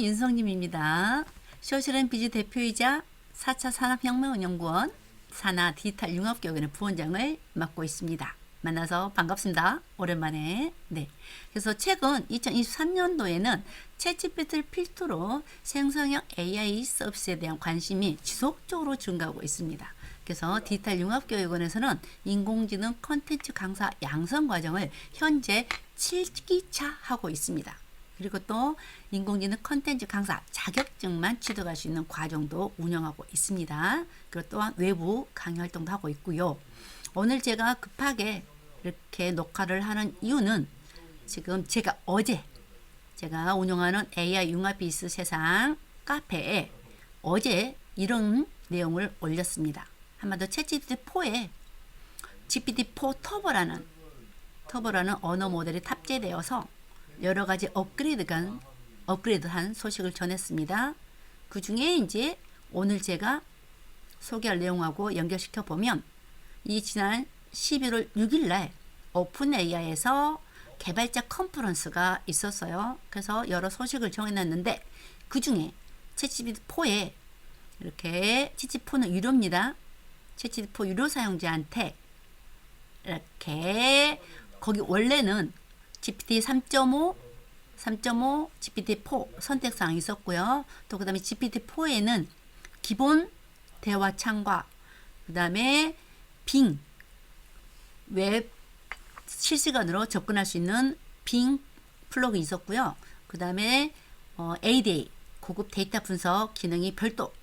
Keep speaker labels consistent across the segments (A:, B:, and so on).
A: 윤성님입니다. 소셜앤비즈 대표이자 4차 산업혁명운영부원 산하 디지털 융합교육원의 부원장을 맡고 있습니다. 만나서 반갑습니다. 오랜만에. 네. 그래서 최근 2023년도에는 챗GPT를 필두로 생성형 AI 서비스에 대한 관심이 지속적으로 증가하고 있습니다. 그래서 디지털 융합교육원에서는 인공지능 콘텐츠 강사 양성 과정을 현재 7기차 하고 있습니다. 그리고 또 인공지능 컨텐츠 강사 자격증만 취득할 수 있는 과정도 운영하고 있습니다. 그리고 또한 외부 강의 활동도 하고 있고요. 오늘 제가 급하게 이렇게 녹화를 하는 이유는 지금 어제 제가 운영하는 AI 융합비즈 세상 카페에 어제 이런 내용을 올렸습니다. 한마디로 챗GPT4에 GPT-4 터보라는 언어 모델이 탑재되어서 여러 가지 업그레이드한 소식을 전했습니다. 그 중에 이제 오늘 제가 소개할 내용하고 연결시켜 보면 이 지난 11월 6일 날 오픈 AI에서 개발자 컨퍼런스가 있었어요. 그래서 여러 소식을 정해놨는데 그 중에 챗GPT4에 이렇게 챗GPT4는 유료입니다. 챗GPT4 유료 사용자한테 이렇게 거기 원래는 GPT 3.5, GPT-4 선택사항이 있었고요. 또 그 다음에 GPT-4에는 기본 대화 창과 그 다음에 빙 웹 실시간으로 접근할 수 있는 빙 플러그가 있었고요. 그 다음에 ADA 고급 데이터 분석 기능이 별도,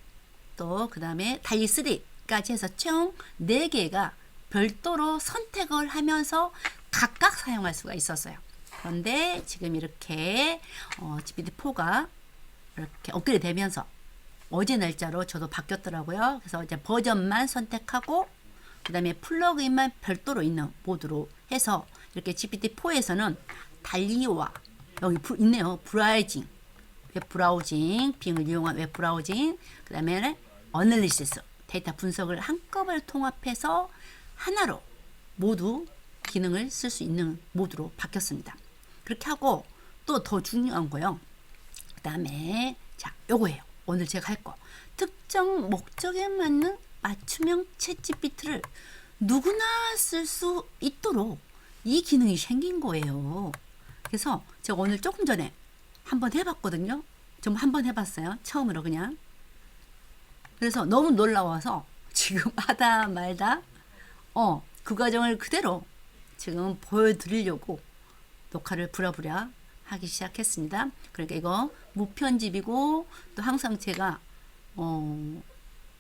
A: 또 그 다음에 달리3까지 해서 총 4개가 별도로 선택을 하면서 각각 사용할 수가 있었어요. 그런데 지금 이렇게 GPT-4가 이렇게 업그레이드 되면서 어제 날짜로 저도 바뀌었더라고요. 그래서 이제 버전만 선택하고 그 다음에 플러그인만 별도로 있는 모드로 해서 이렇게 GPT-4에서는 달리와 여기 있네요. 웹 브라우징, 빙을 이용한 웹 브라우징, 그 다음에 어널리시스, 데이터 분석을 한꺼번에 통합해서 하나로 모두 기능을 쓸 수 있는 모드로 바뀌었습니다. 그렇게 하고 또 더 중요한 거요. 그 다음에 자, 요거예요. 오늘 제가 할 거. 특정 목적에 맞는 맞춤형 챗GPT를 누구나 쓸 수 있도록 이 기능이 생긴 거예요. 그래서 제가 오늘 조금 전에 한번 해봤거든요. 좀 한번 해봤어요. 처음으로 그냥. 그래서 너무 놀라워서 지금 하다 말다 그 과정을 그대로 지금 보여드리려고 녹화를 부랴부랴 하기 시작했습니다. 그러니까 이거 무편집이고 또 항상 제가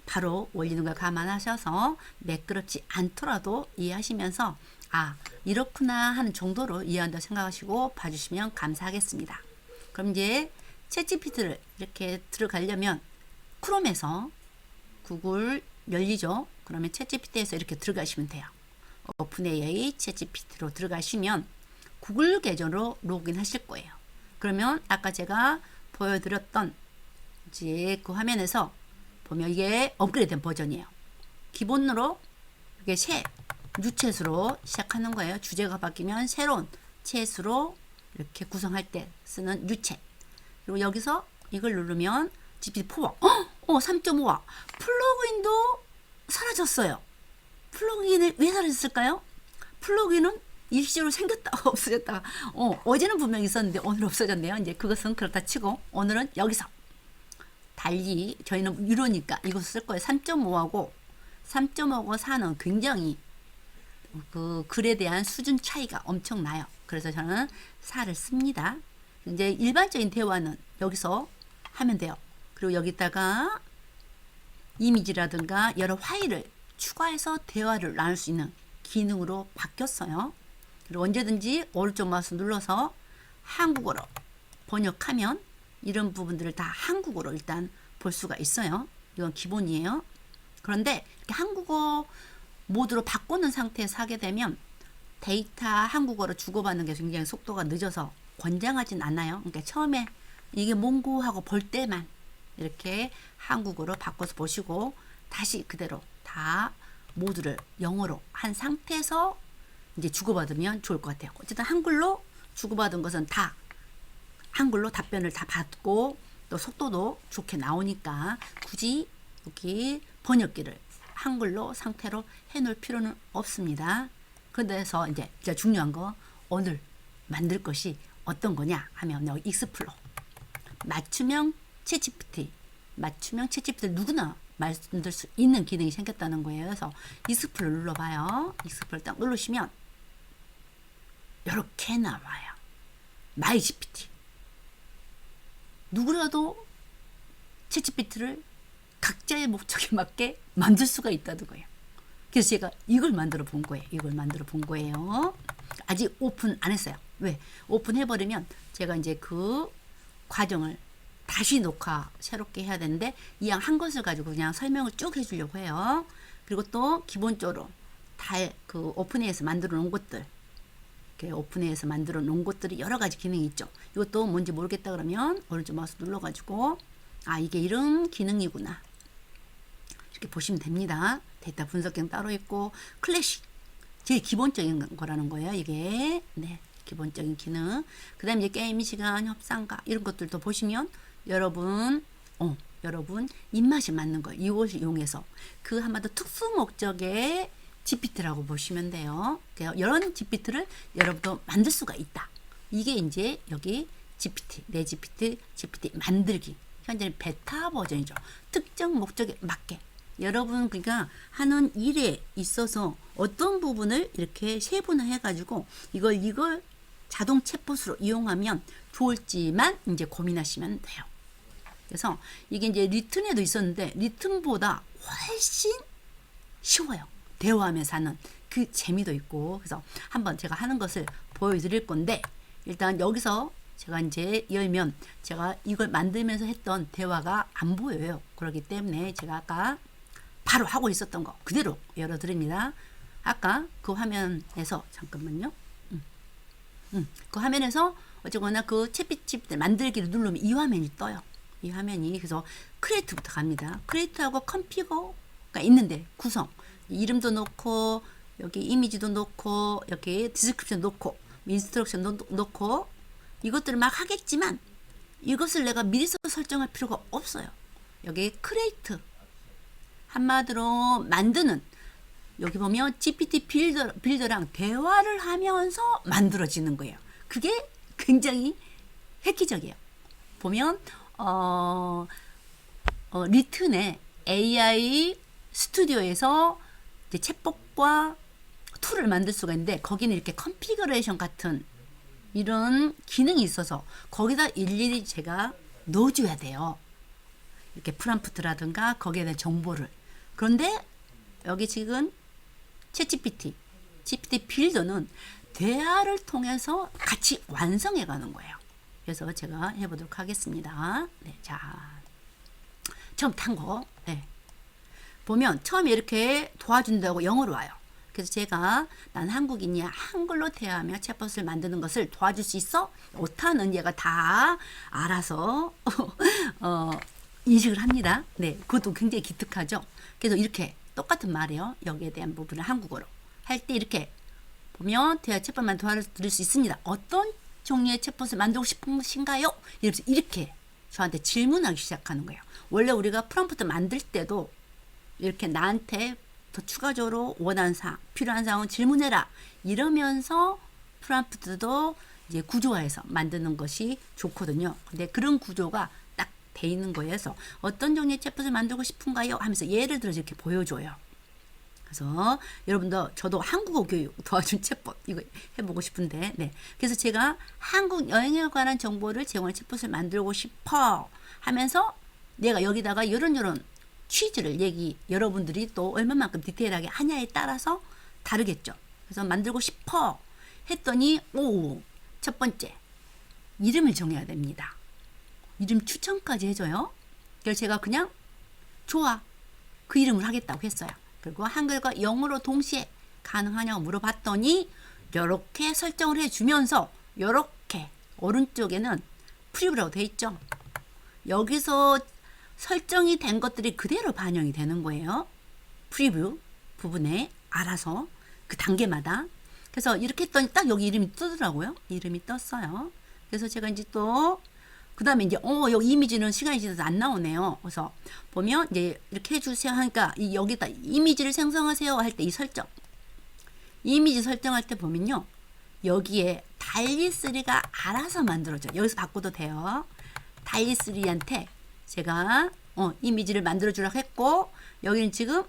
A: 바로 올리는 걸 감안하셔서 매끄럽지 않더라도 이해하시면서 이렇구나 하는 정도로 이해한다고 생각하시고 봐주시면 감사하겠습니다. 그럼 이제 챗GPT를 이렇게 들어가려면 크롬에서 구글 열리죠. 그러면 챗GPT에서 이렇게 들어가시면 돼요. 오픈AI 챗GPT로 들어가시면 구글 계정으로 로그인 하실 거예요. 그러면 아까 제가 보여드렸던 이제 그 화면에서 보면 이게 업그레이드된 버전이에요. 기본으로 이게 뉴챗으로 시작하는 거예요. 주제가 바뀌면 새로운 챗으로 이렇게 구성할 때 쓰는 뉴챗. 그리고 여기서 이걸 누르면 GPT-4 3.5와 플러그인도 사라졌어요. 플러그인을 왜 사라졌을까요? 플러그인은 일시로 생겼다 없어졌다. 어제는 분명히 있었는데 오늘 없어졌네요. 이제 그것은 그렇다 치고 오늘은 여기서 달리 저희는 유료니까 이것을 쓸 거예요. 3.5하고 4는 굉장히 그 글에 대한 수준 차이가 엄청나요. 그래서 저는 4를 씁니다. 이제 일반적인 대화는 여기서 하면 돼요. 그리고 여기다가 이미지라든가 여러 파일을 추가해서 대화를 나눌 수 있는 기능으로 바뀌었어요. 그리고 언제든지 오른쪽 마우스 눌러서 한국어로 번역하면 이런 부분들을 다 한국어로 일단 볼 수가 있어요. 이건 기본이에요. 그런데 이렇게 한국어 모드로 바꾸는 상태에서 하게 되면 데이터 한국어로 주고받는 게 굉장히 속도가 늦어서 권장하진 않아요. 그러니까 처음에 이게 뭔고 하고 볼 때만 이렇게 한국어로 바꿔서 보시고 다시 그대로 다 모두를 영어로 한 상태에서 이제 주고받으면 좋을 것 같아요. 어쨌든 한글로 주고받은 것은 다 한글로 답변을 다 받고 또 속도도 좋게 나오니까 굳이 여기 번역기를 한글로 상태로 해놓을 필요는 없습니다. 그래서 이제 중요한 거 오늘 만들 것이 어떤 거냐 하면 여기 익스플로 맞춤형 챗GPT 누구나 만들 수 있는 기능이 생겼다는 거예요. 그래서 익스플로 눌러봐요. 익스플로 딱 누르시면 이렇게 나와요. 마이 GPT. 누구라도 챗GPT를 각자의 목적에 맞게 만들 수가 있다는 거예요. 그래서 제가 이걸 만들어 본 거예요. 아직 오픈 안 했어요. 왜? 오픈해버리면 제가 이제 그 과정을 다시 녹화 새롭게 해야 되는데 이왕 한 것을 가지고 그냥 설명을 쭉 해주려고 해요. 그리고 또 기본적으로 다 그 오픈에서 만들어 놓은 것들, 오픈에서 만들어 놓은 것들이 여러 가지 기능이 있죠. 이것도 뭔지 모르겠다 그러면 오른쪽 마우스 눌러가지고 아 이게 이런 기능이구나 이렇게 보시면 됩니다. 데이터 분석 기능 따로 있고 클래식 제일 기본적인 거라는 거예요. 이게 네 기본적인 기능. 그 다음에 이제 게임 시간, 협상가 이런 것들도 보시면 여러분 입맛에 맞는 거 이것을 이용해서 그 한마디로 특수 목적의 GPT라고 보시면 돼요. 이런 GPT를 여러분도 만들 수가 있다. 이게 이제 여기 GPT, 내 GPT 만들기. 현재는 베타 버전이죠. 특정 목적에 맞게. 여러분 그러니까 하는 일에 있어서 어떤 부분을 이렇게 세분화해 가지고 이걸 자동 챗봇으로 이용하면 좋을지만 이제 고민하시면 돼요. 그래서 이게 이제 리튼에도 있었는데 리튼보다 훨씬 쉬워요. 대화하면서 하는 그 재미도 있고. 그래서 한번 제가 하는 것을 보여드릴 건데 일단 여기서 제가 이제 열면 제가 이걸 만들면서 했던 대화가 안 보여요. 그렇기 때문에 제가 아까 바로 하고 있었던 거 그대로 열어드립니다. 아까 그 화면에서 잠깐만요. 그 화면에서 어쨌거나 그 챗GPT 만들기를 누르면 이 화면이 떠요. 이 화면이 그래서 크리에이트부터 갑니다. 크리에이트하고 컨피거가 있는데 구성 이름도 넣고 여기 이미지도 넣고 여기 디스크립션 넣고 인스트럭션 넣고 이것들을 막 하겠지만 이것을 내가 미리서 설정할 필요가 없어요. 여기 크리에이트 한마디로 만드는 여기 보면 GPT 빌더랑 대화를 하면서 만들어지는 거예요. 그게 굉장히 획기적이에요. 보면 리튼의 AI 스튜디오에서 이제 챗봇과 툴을 만들 수가 있는데 거기는 이렇게 컨피그레이션 같은 이런 기능이 있어서 거기다 일일이 제가 넣어줘야 돼요. 이렇게 프롬프트라든가 거기에 대한 정보를. 그런데 여기 지금 챗GPT 빌더는 대화를 통해서 같이 완성해 가는 거예요. 그래서 제가 해보도록 하겠습니다. 네, 자, 처음 탄 거. 네. 보면 처음에 이렇게 도와준다고 영어로 와요. 그래서 제가 난 한국인이야. 한글로 대화하며 챗봇을 만드는 것을 도와줄 수 있어? 못하는 얘가 다 알아서 인식을 합니다. 네, 그것도 굉장히 기특하죠. 그래서 이렇게 똑같은 말이에요. 여기에 대한 부분을 한국어로 할 때 이렇게 보면 대화 챗봇만 도와드릴 수 있습니다. 어떤 종류의 챗봇을 만들고 싶으신가요? 이러면서 이렇게 저한테 질문하기 시작하는 거예요. 원래 우리가 프롬프트 만들 때도 이렇게 나한테 더 추가적으로 원하는 사항, 필요한 사항은 질문해라. 이러면서 프롬프트도 이제 구조화해서 만드는 것이 좋거든요. 근데 그런 구조가 딱 돼 있는 거예요. 그래서 어떤 종류의 챗봇을 만들고 싶은가요? 하면서 예를 들어서 이렇게 보여줘요. 그래서 여러분도 저도 한국어 교육 도와준 챗봇 이거 해보고 싶은데 네. 그래서 제가 한국 여행에 관한 정보를 제공할 챗봇을 만들고 싶어 하면서 내가 여기다가 이런 취지를 여러분들이 또 얼마만큼 디테일하게 하냐에 따라서 다르겠죠. 그래서 만들고 싶어 했더니 첫 번째 이름을 정해야 됩니다. 이름 추천까지 해줘요. 그래서 제가 그냥 좋아 그 이름을 하겠다고 했어요. 그리고 한글과 영어로 동시에 가능하냐고 물어봤더니 이렇게 설정을 해주면서 이렇게 오른쪽에는 프리뷰라고 돼 있죠. 여기서 설정이 된 것들이 그대로 반영이 되는 거예요. 프리뷰 부분에 알아서 그 단계마다. 그래서 이렇게 했더니 딱 여기 이름이 뜨더라고요. 이름이 떴어요. 그래서 제가 이제 또 그 다음에 이제 여기 이미지는 시간이 지나서 안 나오네요. 그래서 보면 이제 이렇게 해주세요 하니까 여기다 이미지를 생성하세요 할 때 이 설정, 이미지 설정할 때 보면요, 여기에 달리3가 알아서 만들어져요. 여기서 바꿔도 돼요. 달리3한테 제가 이미지를 만들어 주라고 했고, 여기는 지금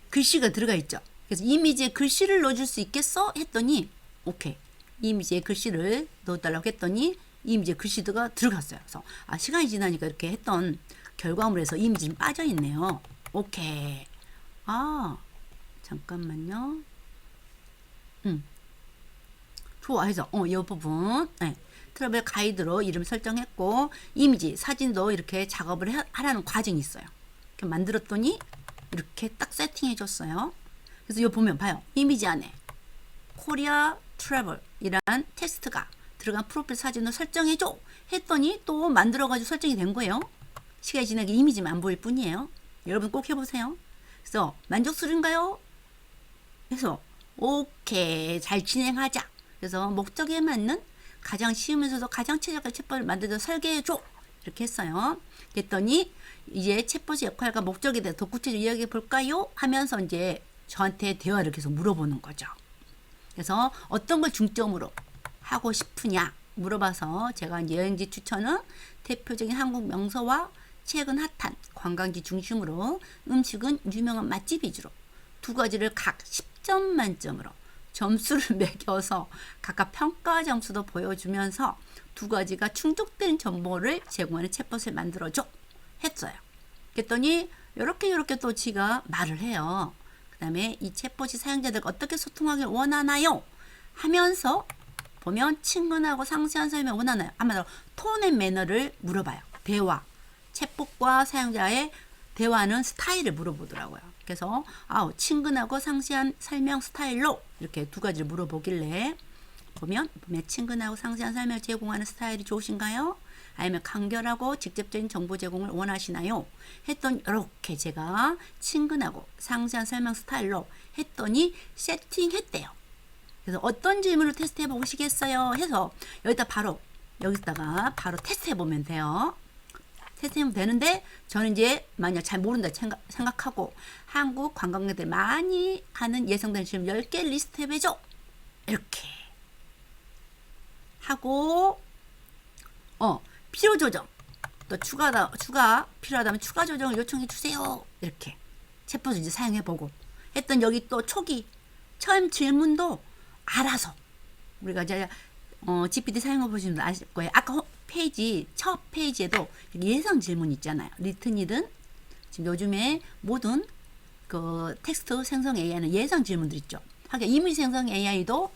A: 글씨가 들어가 있죠. 그래서 이미지에 글씨를 넣어줄 수 있겠어? 했더니 오케이, 이미지에 글씨를 넣어달라고 했더니 이미지에 글씨가 들어갔어요. 그래서 시간이 지나니까 이렇게 했던 결과물에서 이미지는 빠져 있네요. 오케이. 잠깐만요. 좋아 해서 이 부분, 네, 트러블 가이드로 이름 설정했고, 이미지 사진도 이렇게 작업을 하라는 과정이 있어요. 이렇게 만들었더니 이렇게 딱 세팅해 줬어요. 그래서 여기 보면 봐요. 이미지 안에 코리아 트래블 이란 텍스트가 들어간 프로필 사진을 설정해 줘 했더니 또 만들어 가지고 설정이 된 거예요. 시간이 지나게 이미지만 안 보일 뿐이에요. 여러분 꼭 해보세요. 그래서 만족스러운가요? 그래서 오케이, 잘 진행하자. 그래서 목적에 맞는 가장 쉬우면서도 가장 최적의 챗봇을 만들어서 설계해줘 이렇게 했어요. 그랬더니 이제 챗봇의 역할과 목적에 대해 더 구체적으로 이야기해 볼까요? 하면서 이제 저한테 대화를 계속 물어보는 거죠. 그래서 어떤 걸 중점으로 하고 싶으냐 물어봐서 제가 여행지 추천은 대표적인 한국 명소와 최근 핫한 관광지 중심으로 음식은 유명한 맛집 위주로 두 가지를 각 10점 만점으로 점수를 매겨서 각각 평가 점수도 보여주면서 두 가지가 충족된 정보를 제공하는 챗봇을 만들어줘 했어요. 그랬더니 이렇게 또 지가 말을 해요. 그 다음에 이 챗봇이 사용자들과 어떻게 소통하길 원하나요? 하면서 보면 친근하고 상세한 설명 원하나요? 아마도 톤 앤 매너를 물어봐요. 대화, 챗봇과 사용자의 대화하는 스타일을 물어보더라고요. 그래서 친근하고 상세한 설명 스타일로 이렇게 두 가지를 물어보길래 보면 친근하고 상세한 설명을 제공하는 스타일이 좋으신가요? 아니면 간결하고 직접적인 정보 제공을 원하시나요? 했더니 이렇게 제가 친근하고 상세한 설명 스타일로 했더니 세팅했대요. 그래서 어떤 질문을 테스트해 보시겠어요? 해서 여기다가 바로 테스트해 보면 돼요. 테스트하면 되는데, 저는 이제 만약 잘 모른다 생각하고 한국 관광객들 많이 하는 예상되는 질문 10개 리스트 해줘 이렇게 하고 필요 조정 또 추가 필요하다면 추가 조정을 요청해 주세요 이렇게 챗봇을 이제 사용해 보고 했던, 여기 또 초기 처음 질문도 알아서 우리가 이제 GPT 사용해 보시면 아실 거예요. 아까 첫 페이지에도 예상 질문 있잖아요. 리튼이든 지금 요즘에 모든 그 텍스트 생성 AI는 예상 질문들 있죠. 하긴 이미지 생성 AI도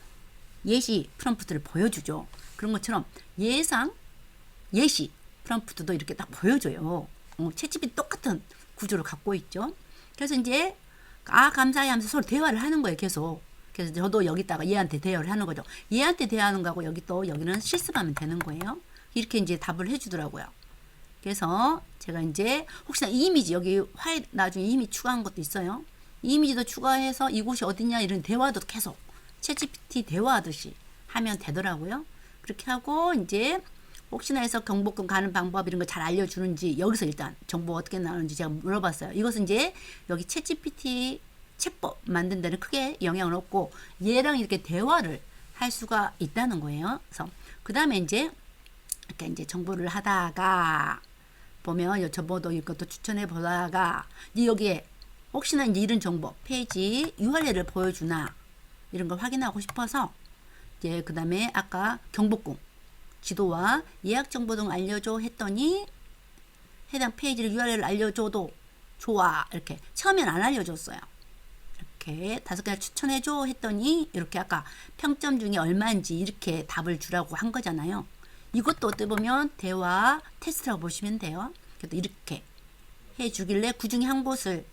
A: 예시 프롬프트를 보여주죠. 그런 것처럼 예시 프롬프트도 이렇게 딱 보여줘요. 챗GPT 똑같은 구조를 갖고 있죠. 그래서 이제 감사해 하면서 서로 대화를 하는 거예요. 계속. 그래서 저도 여기다가 얘한테 대화를 하는 거죠. 얘한테 대화하는 거하고 여기는 실습하면 되는 거예요. 이렇게 이제 답을 해주더라고요. 그래서 제가 이제 혹시나 이미지 여기 파일 나중에 이미지 추가한 것도 있어요. 이미지도 추가해서 이곳이 어디냐 이런 대화도 계속 챗GPT 대화하듯이 하면 되더라고요. 그렇게 하고 이제 혹시나 해서 경복궁 가는 방법 이런 거 잘 알려주는지 여기서 일단 정보 어떻게 나오는지 제가 물어봤어요. 이것은 이제 여기 챗GPT 챗봇 만든 데는 크게 영향을 없고 얘랑 이렇게 대화를 할 수가 있다는 거예요. 그래서 그 다음에 이제 이렇게 이제 정보를 하다가 보면 정보도 이것도 추천해 보다가 이제 여기에 혹시나 이제 이런 정보 페이지 URL을 보여주나 이런 걸 확인하고 싶어서 이제 그 다음에 아까 경복궁 지도와 예약 정보 등 알려줘 했더니 해당 페이지를 URL을 알려줘도 좋아 이렇게 처음엔 안 알려줬어요. 이렇게 5개를 추천해줘 했더니 이렇게 아까 평점 중에 얼마인지 이렇게 답을 주라고 한 거잖아요. 이것도 어떻게 보면 대화 테스트라고 보시면 돼요. 그래도 이렇게 해주길래 그 중에 한 곳을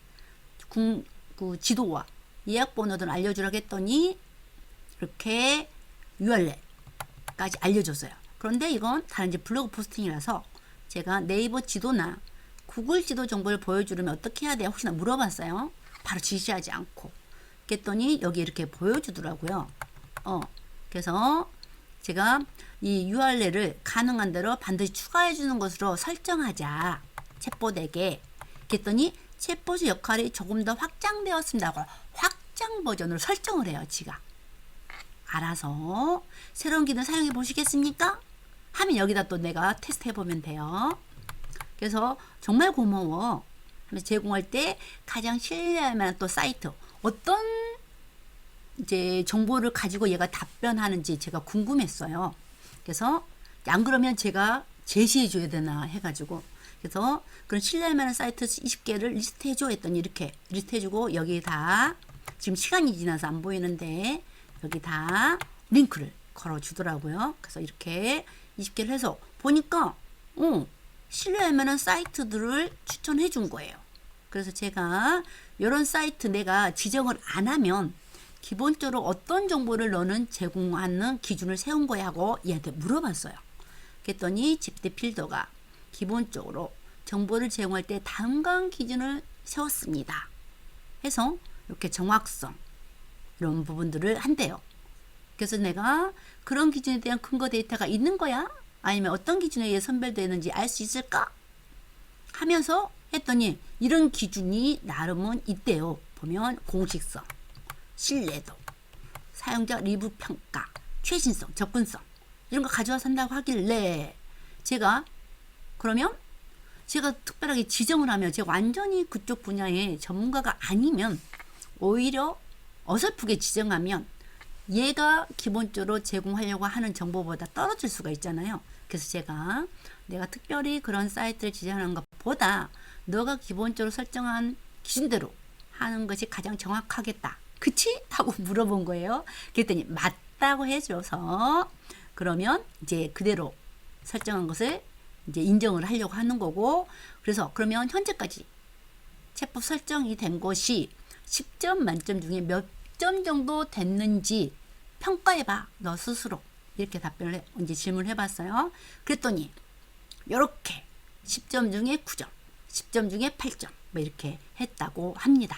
A: 그 지도와 예약 번호를 알려주라고 했더니 이렇게 URL까지 알려줬어요. 그런데 이건 다른 이제 블로그 포스팅이라서 제가 네이버 지도나 구글 지도 정보를 보여주려면 어떻게 해야 돼요? 혹시나 물어봤어요. 바로 지시하지 않고. 그랬더니 여기 이렇게 보여주더라고요. 그래서 제가 이 URL을 가능한 대로 반드시 추가해 주는 것으로 설정하자. 챗봇에게. 그랬더니 챗봇의 역할이 조금 더 확장되었습니다. 확장 버전으로 설정을 해요. 지가. 알아서 새로운 기능 사용해 보시겠습니까? 하면 여기다 또 내가 테스트 해보면 돼요. 그래서 정말 고마워. 하면서 제공할 때 가장 신뢰할 만한 또 사이트. 어떤 이제 정보를 가지고 얘가 답변하는지 제가 궁금했어요. 그래서 안 그러면 제가 제시해 줘야 되나 해가지고 그래서 그런 신뢰할 만한 사이트 20개를 리스트해 줘 했더니 이렇게 리스트해 주고 여기다 지금 시간이 지나서 안 보이는데 여기다 링크를 걸어 주더라고요. 그래서 이렇게 20개를 해서 보니까 신뢰할 만한 사이트들을 추천해 준 거예요. 그래서 제가 이런 사이트 내가 지정을 안 하면 기본적으로 어떤 정보를 너는 제공하는 기준을 세운 거야 하고 얘한테 물어봤어요. 그랬더니 GPT 필더가 기본적으로 정보를 제공할 때 다음과 기준을 세웠습니다. 해서 이렇게 정확성 이런 부분들을 한대요. 그래서 내가 그런 기준에 대한 근거 데이터가 있는 거야? 아니면 어떤 기준에 의해 선별되는지 알 수 있을까? 하면서 했더니 이런 기준이 나름은 있대요. 보면 공식성, 신뢰도, 사용자 리뷰 평가, 최신성, 접근성 이런 거 가져와서 한다고 하길래 제가 그러면 제가 특별하게 지정을 하면 제가 완전히 그쪽 분야의 전문가가 아니면 오히려 어설프게 지정하면 얘가 기본적으로 제공하려고 하는 정보보다 떨어질 수가 있잖아요. 그래서 제가 내가 특별히 그런 사이트를 지정하는 것보다 너가 기본적으로 설정한 기준대로 하는 것이 가장 정확하겠다. 그치? 하고 물어본 거예요. 그랬더니 맞다고 해줘서 그러면 이제 그대로 설정한 것을 이제 인정을 하려고 하는 거고 그래서 그러면 현재까지 챗봇 설정이 된 것이 10점 만점 중에 몇 점 정도 됐는지 평가해봐. 너 스스로. 이렇게 답변을 이제 질문을 해봤어요. 그랬더니 이렇게 10점 중에 9점, 10점 중에 8점 뭐 이렇게 했다고 합니다.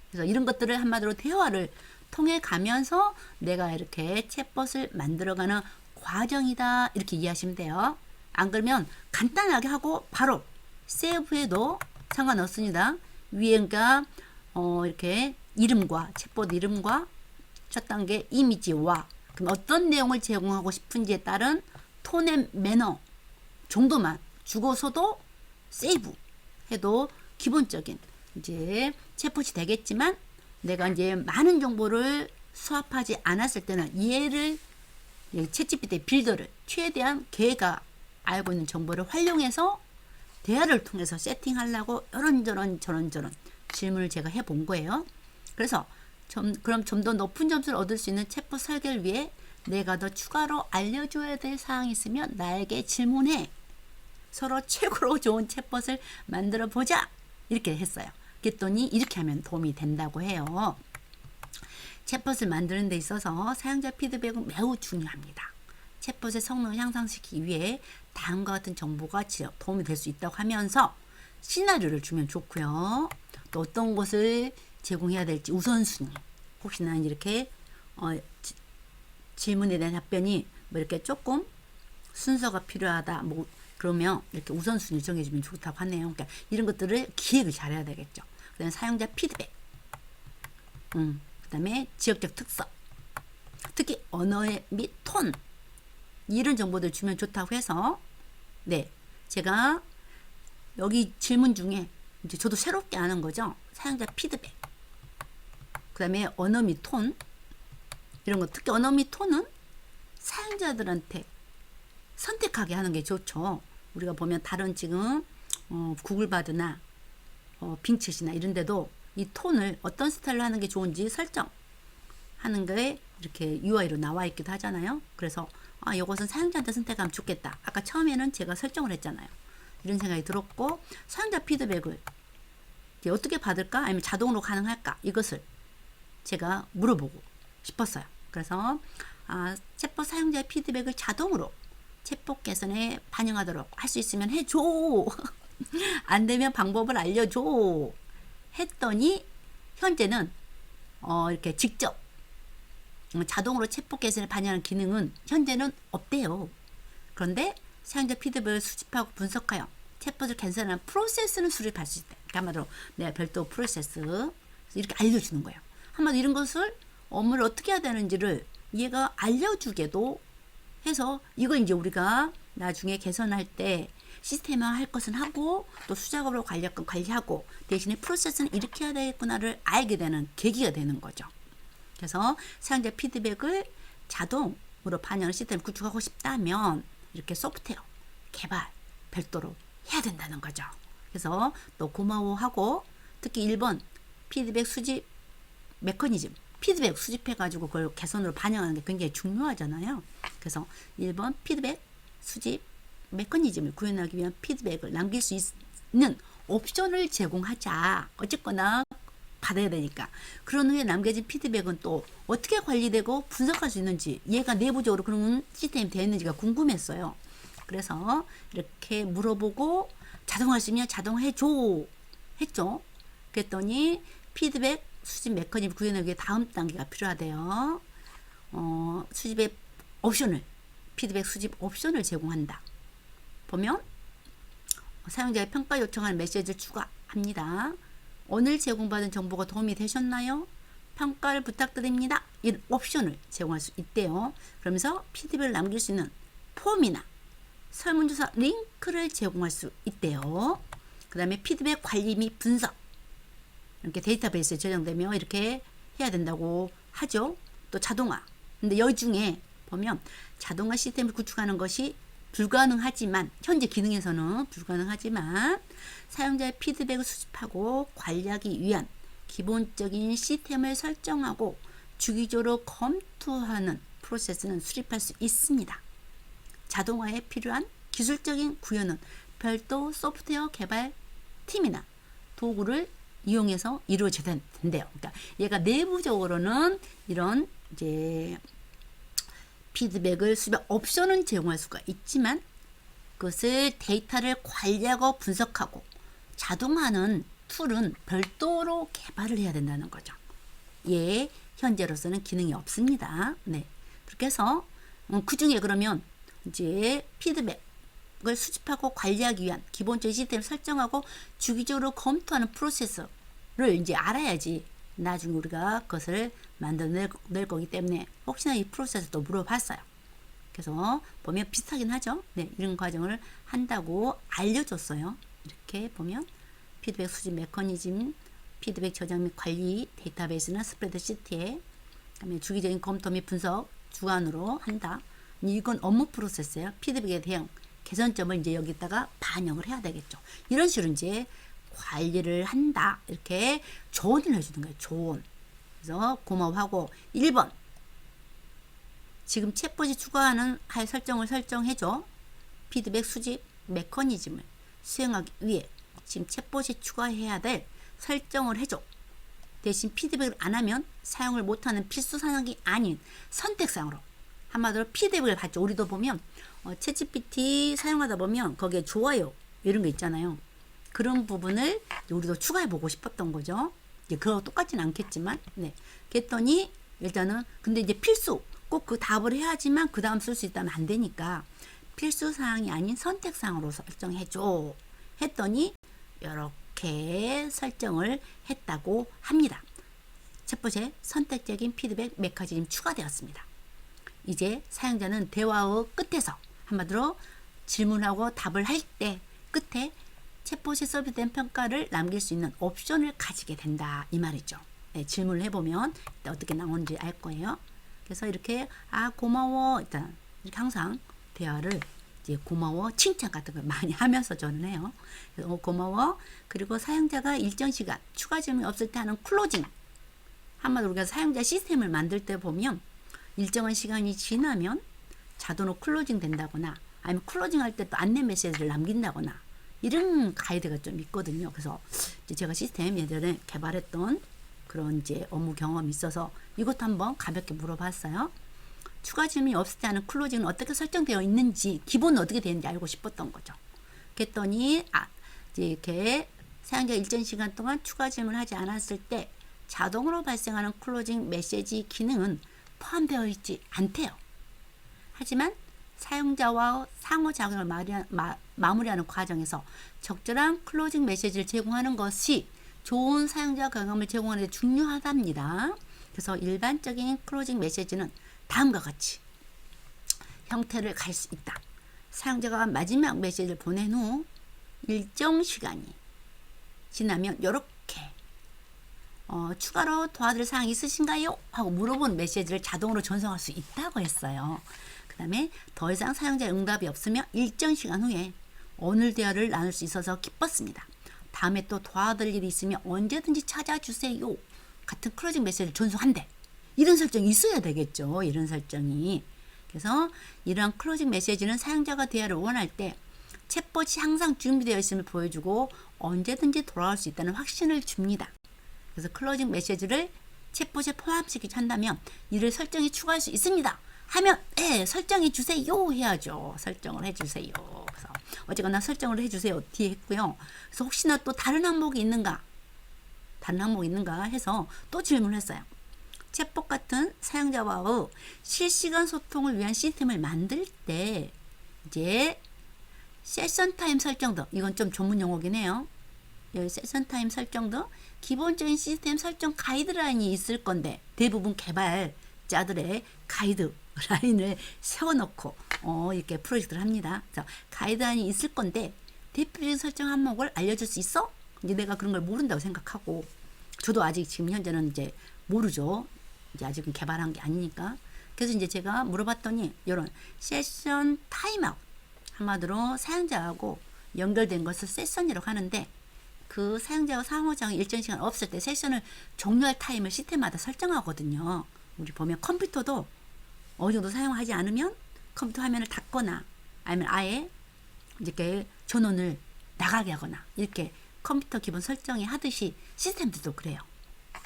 A: 그래서 이런 것들을 한마디로 대화를 통해 가면서 내가 이렇게 챗봇을 만들어가는 과정이다 이렇게 이해하시면 돼요. 안 그러면 간단하게 하고 바로 세이브해도 상관없습니다. 위에가 이렇게 이름과 챗봇 이름과 첫 단계 이미지와 그럼 어떤 내용을 제공하고 싶은지에 따른 톤 앤 매너 정도만 주고서도 세이브 해도 기본적인 이제 챗봇이 되겠지만 내가 이제 많은 정보를 수합하지 않았을 때는 얘를 챗GPT 빌더를 최대한 걔가 알고 있는 정보를 활용해서 대화를 통해서 세팅하려고 이런저런 저런저런 질문을 제가 해본 거예요. 그래서 그럼 좀 더 높은 점수를 얻을 수 있는 챗봇 설계를 위해 내가 더 추가로 알려줘야 될 사항이 있으면 나에게 질문해. 서로 최고로 좋은 챗봇을 만들어 보자. 이렇게 했어요. 그랬더니 이렇게 하면 도움이 된다고 해요. 챗봇을 만드는 데 있어서 사용자 피드백은 매우 중요합니다. 챗봇의 성능을 향상시키기 위해 다음과 같은 정보가 도움이 될 수 있다고 하면서 시나리오를 주면 좋고요. 또 어떤 것을 제공해야 될지 우선순위. 혹시나 이렇게 질문에 대한 답변이 뭐 이렇게 조금 순서가 필요하다. 뭐 그러면 이렇게 우선순위 정해주면 좋다고 하네요. 그러니까 이런 것들을 기획을 잘해야 되겠죠. 그다음에 사용자 피드백. 그다음에 지역적 특성. 특히 언어의 및 톤. 이런 정보들 주면 좋다고 해서 네 제가 여기 질문 중에 이제 저도 새롭게 아는 거죠. 사용자 피드백. 그 다음에 언어 및 톤 이런 거 특히 언어 및 톤은 사용자들한테 선택하게 하는 게 좋죠. 우리가 보면 다른 지금 구글바드나 빙챗이나 이런 데도 이 톤을 어떤 스타일로 하는 게 좋은지 설정하는 거에 이렇게 UI로 나와 있기도 하잖아요. 그래서 이것은 사용자한테 선택하면 좋겠다. 아까 처음에는 제가 설정을 했잖아요. 이런 생각이 들었고 사용자 피드백을 어떻게 받을까? 아니면 자동으로 가능할까? 이것을 제가 물어보고 싶었어요. 그래서 챗봇 사용자의 피드백을 자동으로 챗봇 개선에 반영하도록 할 수 있으면 해줘. 안 되면 방법을 알려줘. 했더니 현재는 이렇게 직접 자동으로 챗봇 개선을 반영하는 기능은 현재는 없대요. 그런데 사용자 피드백을 수집하고 분석하여 챗봇을 개선하는 프로세스는 수립할 수 있다. 한마디로 내가 별도 프로세스 이렇게 알려주는 거예요. 한마디로 이런 것을 업무를 어떻게 해야 되는지를 얘가 알려주게도 해서 이걸 이제 우리가 나중에 개선할 때 시스템화 할 것은 하고 또 수작업으로 관리할 건 관리하고 대신에 프로세스는 이렇게 해야 되겠구나를 알게 되는 계기가 되는 거죠. 그래서 사용자 피드백을 자동으로 반영하는 시스템을 구축하고 싶다면 이렇게 소프트웨어 개발 별도로 해야 된다는 거죠. 그래서 또 고마워하고 특히 1번 피드백 수집 메커니즘 피드백 수집해가지고 그걸 개선으로 반영하는 게 굉장히 중요하잖아요. 그래서 1번 피드백 수집 메커니즘을 구현하기 위한 피드백을 남길 수 있는 옵션을 제공하자. 어쨌거나 받아야 되니까. 그런 후에 남겨진 피드백은 또 어떻게 관리되고 분석할 수 있는지 얘가 내부적으로 그런 시스템이 되어 있는지가 궁금했어요. 그래서 이렇게 물어보고 자동화할 수 있으면 자동화해줘 했죠. 그랬더니 피드백 수집 메커니즘 구현하기 위해 다음 단계가 필요하대요. 수집의 옵션을 피드백 수집 옵션을 제공한다. 보면 사용자의 평가 요청하는 메시지를 추가합니다. 오늘 제공받은 정보가 도움이 되셨나요? 평가를 부탁드립니다. 이런 옵션을 제공할 수 있대요. 그러면서 피드백을 남길 수 있는 폼이나 설문조사 링크를 제공할 수 있대요. 그 다음에 피드백 관리 및 분석 이렇게 데이터베이스에 저장되며 이렇게 해야 된다고 하죠. 또 자동화. 근데 여기 중에 보면 자동화 시스템을 구축하는 것이 불가능하지만 현재 기능에서는 불가능하지만 사용자의 피드백을 수집하고 관리하기 위한 기본적인 시스템을 설정하고 주기적으로 검토하는 프로세스는 수립할 수 있습니다. 자동화에 필요한 기술적인 구현은 별도 소프트웨어 개발 팀이나 도구를 이용해서 이루어져야 된대요. 그러니까 얘가 내부적으로는 이런 이제 피드백을 수집 옵션은 제공할 수가 있지만 그것을 데이터를 관리하고 분석하고 자동화하는 툴은 별도로 개발을 해야 된다는 거죠. 예, 현재로서는 기능이 없습니다. 네, 그렇게 해서 그 중에 그러면 이제 피드백을 수집하고 관리하기 위한 기본적인 시스템을 설정하고 주기적으로 검토하는 프로세스를 이제 알아야지 나중에 우리가 그것을 만들어낼 거기 때문에 혹시나 이 프로세스도 물어봤어요. 그래서 보면 비슷하긴 하죠. 네, 이런 과정을 한다고 알려줬어요. 이렇게 보면 피드백 수집 메커니즘, 피드백 저장 및 관리, 데이터베이스나 스프레드시트에 그다음에 주기적인 검토 및 분석 주관으로 한다. 이건 업무 프로세스예요. 피드백에 대한 개선점을 이제 여기다가 반영을 해야 되겠죠. 이런 식으로 이제 관리를 한다. 이렇게 조언을 해주는 거예요. 조언. 그래서 고마워하고 1번 지금 챗봇이 추가하는 할 설정을 설정해줘. 피드백 수집 메커니즘을 수행하기 위해 지금 챗봇이 추가해야 될 설정을 해줘. 대신 피드백을 안 하면 사용을 못하는 필수 사항이 아닌 선택사항으로 한마디로 피드백을 받죠. 우리도 보면 챗GPT 사용하다 보면 거기에 좋아요 이런 거 있잖아요. 그런 부분을 우리도 추가해 보고 싶었던 거죠. 이제 그거 똑같지는 않겠지만, 네. 그랬더니 일단은 근데 이제 필수 꼭 그 답을 해야지만 그 다음 쓸 수 있다면 안 되니까 필수 사항이 아닌 선택 사항으로 설정해줘. 했더니 이렇게 설정을 했다고 합니다. 첫 번째 선택적인 피드백 메커니즘 추가되었습니다. 이제 사용자는 대화의 끝에서 한마디로 질문하고 답을 할 때 끝에 챗봇이 서비스된 평가를 남길 수 있는 옵션을 가지게 된다 이 말이죠. 네, 질문을 해보면 어떻게 나오는지 알 거예요. 그래서 이렇게 고마워 일단 이렇게 항상 대화를 이제 고마워 칭찬 같은 걸 많이 하면서 저는 해요. 그래서 고마워. 그리고 사용자가 일정 시간 추가 질문이 없을 때 하는 클로징. 한마디로 우리가 사용자 시스템을 만들 때 보면 일정한 시간이 지나면 자동으로 클로징 된다거나 아니면 클로징 할 때 또 안내 메시지를 남긴다거나 이런 가이드가 좀 있거든요. 그래서 이제 제가 시스템 예전에 개발했던 그런 이제 업무 경험이 있어서 이것도 한번 가볍게 물어봤어요. 추가 질문이 없을 때 하는 클로징은 어떻게 설정되어 있는지 기본은 어떻게 되는지 알고 싶었던 거죠. 그랬더니 이제 이렇게 사용자 일정 시간 동안 추가 질문을 하지 않았을 때 자동으로 발생하는 클로징 메시지 기능은 포함되어 있지 않대요. 하지만 사용자와 상호작용을 마무리하는 과정에서 적절한 클로징 메시지를 제공하는 것이 좋은 사용자 경험을 제공하는 데 중요하답니다. 그래서 일반적인 클로징 메시지는 다음과 같이 형태를 가질 수 있다. 사용자가 마지막 메시지를 보낸 후 일정 시간이 지나면 이렇게 추가로 도와드릴 사항이 있으신가요? 하고 물어본 메시지를 자동으로 전송할 수 있다고 했어요. 그 다음에 더 이상 사용자의 응답이 없으면 일정 시간 후에 오늘 대화를 나눌 수 있어서 기뻤습니다. 다음에 또 도와드릴 일이 있으면 언제든지 찾아주세요. 같은 클로징 메시지를 전송한대. 이런 설정이 있어야 되겠죠. 이런 설정이. 그래서 이러한 클로징 메시지는 사용자가 대화를 원할 때 챗봇이 항상 준비되어 있음을 보여주고 언제든지 돌아올 수 있다는 확신을 줍니다. 그래서 클로징 메시지를 챗봇에 포함시키지 한다면 이를 설정에 추가할 수 있습니다. 하면 설정해 주세요 해야죠. 설정을 해주세요. 그래서 어쨌거나 설정을 해주세요 뒤에 했고요. 그래서 혹시나 또 다른 항목이 있는가 해서 또 질문을 했어요. 챗봇 같은 사용자와의 실시간 소통을 위한 시스템을 만들 때 이제 세션 타임 설정 등, 이건 좀 전문 용어긴 해요. 여기 세션 타임 설정 등 기본적인 시스템 설정 가이드라인이 있을 건데 대부분 개발자들의 가이드라인을 세워놓고 이렇게 프로젝트를 합니다. 그래서 가이드라인이 있을 건데 대표적인 설정 항목을 알려줄 수 있어? 이제 내가 그런 걸 모른다고 생각하고, 저도 아직 지금 현재는 이제 모르죠. 이제 아직은 개발한 게 아니니까. 그래서 이제 제가 물어봤더니 이런 세션 타임아웃, 한마디로 사용자하고 연결된 것을 세션이라고 하는데, 그 사용자와 상호작용이 일정 시간 없을 때 세션을 종료할 타임을 시스템마다 설정하거든요. 우리 보면 컴퓨터도 어느 정도 사용하지 않으면 컴퓨터 화면을 닫거나 아니면 아예 이렇게 전원을 나가게 하거나 이렇게 컴퓨터 기본 설정이 하듯이 시스템들도 그래요.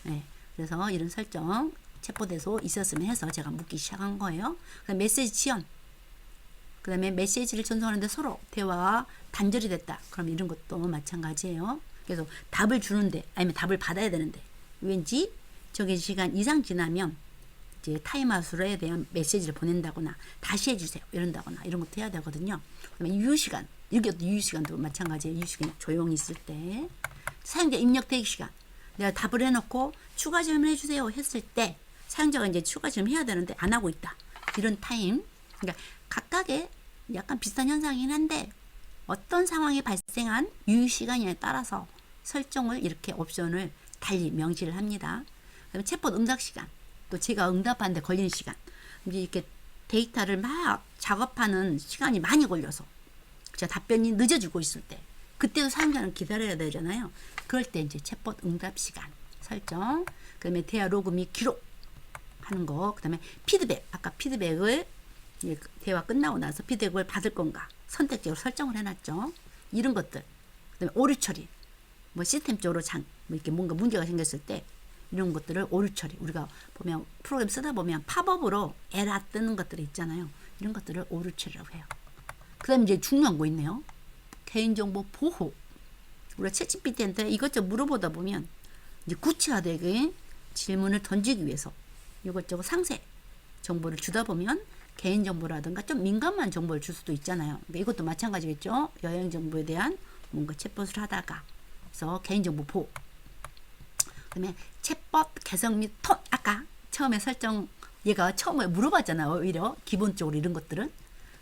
A: 네, 그래서 이런 설정 챗봇에서 있었으면 해서 제가 묻기 시작한 거예요. 그다음 메시지 지연, 그 다음에 메시지를 전송하는데 서로 대화가 단절이 됐다. 그럼 이런 것도 마찬가지예요. 그래서 답을 주는데 아니면 답을 받아야 되는데 왠지 저기 시간 이상 지나면 이제 타임아웃에 대한 메시지를 보낸다거나 다시 해주세요 이런다거나 이런 것도 해야 되거든요. 그다음에 유효시간, 이것도 유효시간도 마찬가지예요. 유효시간 조용히 있을 때 사용자 입력 대기 시간, 내가 답을 해놓고 추가 질문 해주세요 했을 때 사용자가 이제 추가 질문 해야 되는데 안 하고 있다. 이런 타임, 그러니까 각각의 약간 비슷한 현상이긴 한데 어떤 상황이 발생한 유효시간에 따라서 설정을 이렇게 옵션을 달리 명시를 합니다. 그다음에 챗봇 응답 시간, 또 제가 응답하는데 걸리는 시간, 이제 이렇게 데이터를 막 작업하는 시간이 많이 걸려서 제가 답변이 늦어지고 있을 때 그때도 사용자는 기다려야 되잖아요. 그럴 때 이제 챗봇 응답 시간 설정, 그다음에 대화 로그 및 기록 하는 거, 그다음에 피드백, 아까 피드백을 대화 끝나고 나서 피드백을 받을 건가 선택적으로 설정을 해놨죠. 이런 것들, 그다음에 오류 처리, 뭐 시스템적으로 뭐 이렇게 뭔가 문제가 생겼을 때 이런 것들을 오류 처리, 우리가 보면 프로그램 쓰다 보면 팝업으로 에러 뜨는 것들이 있잖아요. 이런 것들을 오류 처리라고 해요. 그다음에 이제 중요한 거 있네요. 개인정보 보호. 우리가 챗GPT한테 이것저것 물어보다 보면 이제 구체화되게 질문을 던지기 위해서 이것저것 상세 정보를 주다 보면 개인정보라든가 좀 민감한 정보를 줄 수도 있잖아요. 근데 이것도 마찬가지겠죠. 여행정보에 대한 뭔가 챗봇을 하다가, 그래서 개인정보 보호. 그다음에 챗봇 개성 및 톤, 아까 처음에 설정, 얘가 처음에 물어봤잖아요. 오히려 기본적으로 이런 것들은.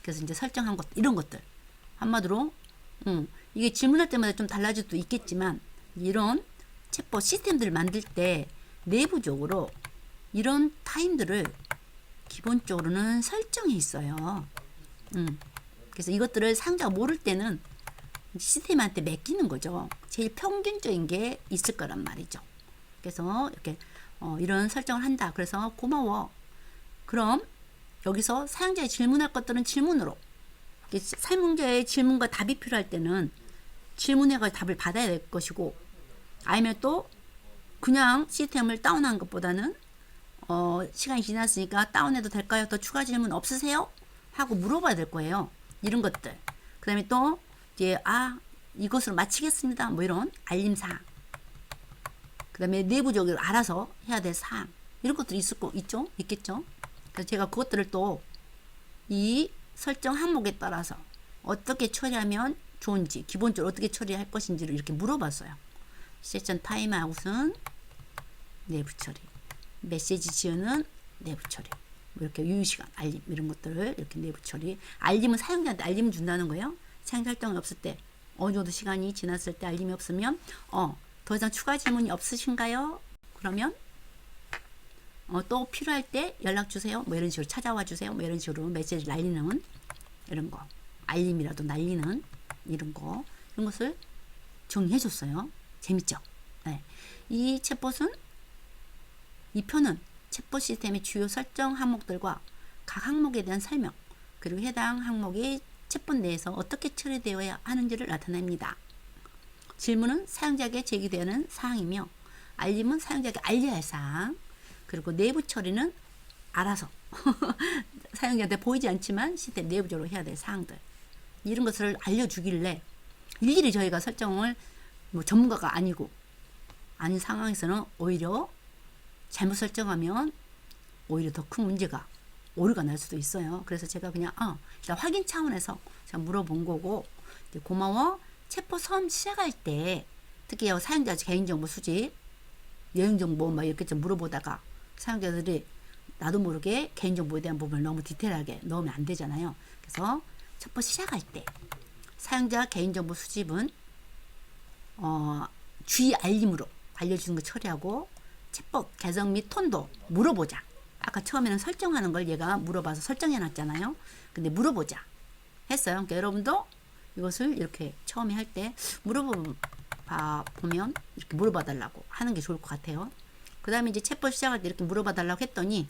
A: 그래서 이제 설정한 것, 이런 것들 한마디로 이게 질문할 때마다 좀 달라질 수도 있겠지만 이런 챗봇 시스템들을 만들 때 내부적으로 이런 타임들을 기본적으로는 설정해 있어요. 그래서 이것들을 사용자가 모를 때는 시스템한테 맡기는 거죠. 제일 평균적인 게 있을 거란 말이죠. 그래서 이렇게 이런 설정을 한다. 그래서 고마워. 그럼 여기서 사용자의 질문할 것들은 질문으로, 사용자의 질문과 답이 필요할 때는 질문해가지고 답을 받아야 될 것이고, 아니면 또 그냥 시스템을 다운한 것보다는 시간이 지났으니까 다운해도 될까요? 더 추가 질문 없으세요? 하고 물어봐야 될 거예요. 이런 것들. 그 다음에 또 이제 이것으로 마치겠습니다. 뭐 이런 알림사항. 그 다음에 내부적으로 알아서 해야 될 사항. 이런 것들이 있겠죠? 그래서 제가 그것들을 또 이 설정 항목에 따라서 어떻게 처리하면 좋은지, 기본적으로 어떻게 처리할 것인지를 이렇게 물어봤어요. 세션 타임아웃은 내부 처리, 메시지 지연은 내부 처리, 뭐 이렇게 유효시간, 알림 이런 것들을 이렇게 내부 처리. 알림은 사용자한테 알림 준다는 거예요. 사용자 활동이 없을 때, 어느 정도 시간이 지났을 때 알림이 없으면 더 이상 추가 질문이 없으신가요? 그러면 또 필요할 때 연락 주세요. 뭐 이런 식으로 찾아와 주세요. 뭐 이런 식으로 메시지 날리는 이런 거, 알림이라도 날리는 이런 것을 정리해 줬어요. 재밌죠? 네. 이 챗봇은, 이 표는 챗봇 시스템의 주요 설정 항목들과 각 항목에 대한 설명, 그리고 해당 항목이 챗봇 내에서 어떻게 처리되어야 하는지를 나타냅니다. 질문은 사용자에게 제기되는 사항이며, 알림은 사용자에게 알려야 할 사항, 그리고 내부 처리는 알아서 사용자한테 보이지 않지만 시스템 내부적으로 해야 될 사항들, 이런 것을 알려주길래 일일이 저희가 설정을 뭐 전문가가 아닌 상황에서는 오히려 잘못 설정하면 오히려 더 큰 문제가, 오류가 날 수도 있어요. 그래서 제가 그냥 일단 확인 차원에서 제가 물어본 거고, 고마워. 챗봇 처음 시작할 때 특히 사용자 개인정보 수집, 여행정보 막 이렇게 좀 물어보다가 사용자들이 나도 모르게 개인정보에 대한 부분을 너무 디테일하게 넣으면 안 되잖아요. 그래서 챗봇 시작할 때 사용자 개인정보 수집은 주의 알림으로 알려주는 거 처리하고, 챗봇 개성 및 톤도 물어보자. 아까 처음에는 설정하는 걸 얘가 물어봐서 설정해 놨잖아요. 근데 물어보자 했어요. 그러니까 여러분도 이것을 이렇게 처음에 할 때 보면 이렇게 물어봐 달라고 하는 게 좋을 것 같아요. 그 다음에 이제 챗봇 시작할 때 이렇게 물어봐 달라고 했더니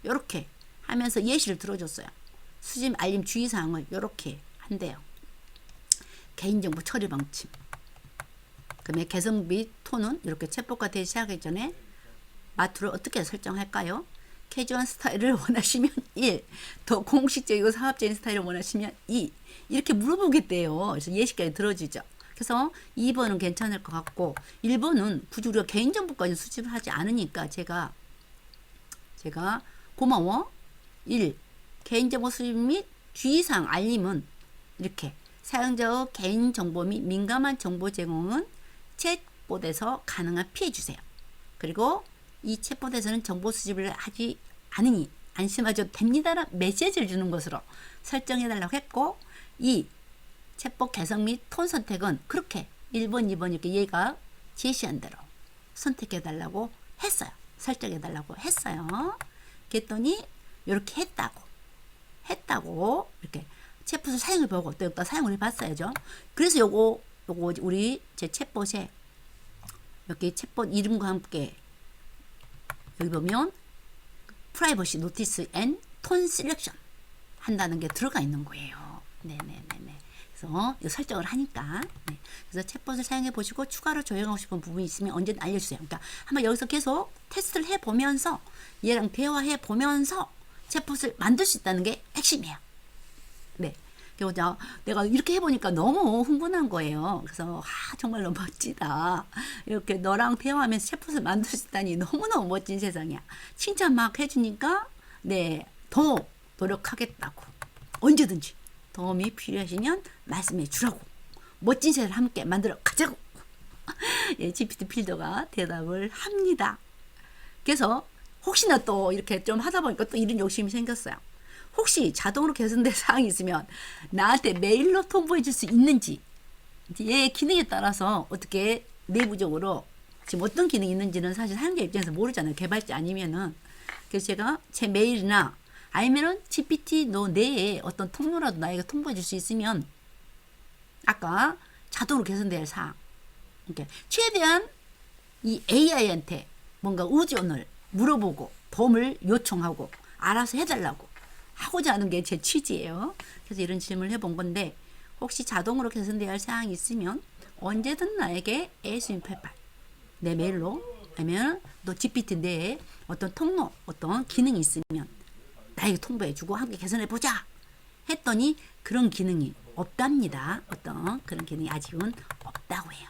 A: 이렇게 하면서 예시를 들어줬어요. 수집 알림 주의사항을 이렇게 한대요. 개인정보 처리 방침, 그다음에 개성 및 톤은 이렇게 챗봇과 대시 시작하기 전에 마투를 어떻게 설정할까요? 캐주얼 스타일을 원하시면 1, 더 공식적이고 상업적인 스타일을 원하시면 2, 이렇게 물어보겠대요. 그래서 예시까지 들어주죠. 그래서 2번은 괜찮을 것 같고, 1번은 굳이 우리가 개인정보까지 수집을 하지 않으니까 제가 고마워 1, 개인정보 수집 및 주의사항 알림은 이렇게 사용자의 개인정보 및 민감한 정보 제공은 챗봇에서 가능한 피해주세요. 그리고 이 챗봇에서는 정보 수집을 하지 않으니 안심하셔도 됩니다라는 메시지를 주는 것으로 설정해달라고 했고, 이 챗봇 개성 및 톤 선택은 그렇게 1번, 2번 이렇게 얘가 제시한 대로 선택해달라고 했어요. 설정해달라고 했어요. 그랬더니 이렇게 했다고 이렇게 챗봇을 사용해보고 또 여기다 사용을 해봤어야죠. 그래서 요거 우리 제 챗봇에 여기 챗봇 이름과 함께 여기 보면 프라이버시 노티스 앤 톤 셀렉션 한다는 게 들어가 있는 거예요. 네네네네. 그래서 이 설정을 하니까. 네. 그래서 챗봇을 사용해 보시고 추가로 조정하고 싶은 부분이 있으면 언제든 알려주세요. 그러니까 한번 여기서 계속 테스트를 해보면서 얘랑 대화해 보면서 챗봇을 만들 수 있다는 게 핵심이에요. 네. 그래서 내가 이렇게 해보니까 너무 흥분한 거예요. 그래서 정말로 멋지다. 이렇게 너랑 대화하면서 챗봇을 만들 수 있다니 너무너무 멋진 세상이야. 칭찬 막 해주니까 더 노력하겠다고. 언제든지 도움이 필요하시면 말씀해 주라고. 멋진 세상을 함께 만들어 가자고. GPT 필더가 대답을 합니다. 그래서 혹시나 또 이렇게 좀 하다 보니까 또 이런 욕심이 생겼어요. 혹시 자동으로 개선된 사항이 있으면 나한테 메일로 통보해 줄 수 있는지, 얘 기능에 따라서 어떻게 내부적으로 지금 어떤 기능이 있는지는 사실 사용자 입장에서 모르잖아요. 개발자 아니면은. 그래서 제가 제 메일이나 아니면은 GPT 너 내에 어떤 통로라도 나에게 통보해 줄 수 있으면 아까 자동으로 개선될 사항, 이렇게 최대한 이 AI한테 뭔가 의존을 물어보고 도움을 요청하고 알아서 해달라고 하고자 하는 게 제 취지예요. 그래서 이런 질문을 해본 건데, 혹시 자동으로 개선되어야 할 사항이 있으면 언제든 나에게 AS188 내 메일로, 아니면 또 GPT 내에 어떤 통로, 어떤 기능이 있으면 나에게 통보해주고 함께 개선해보자 했더니 그런 기능이 없답니다. 어떤 그런 기능이 아직은 없다고 해요.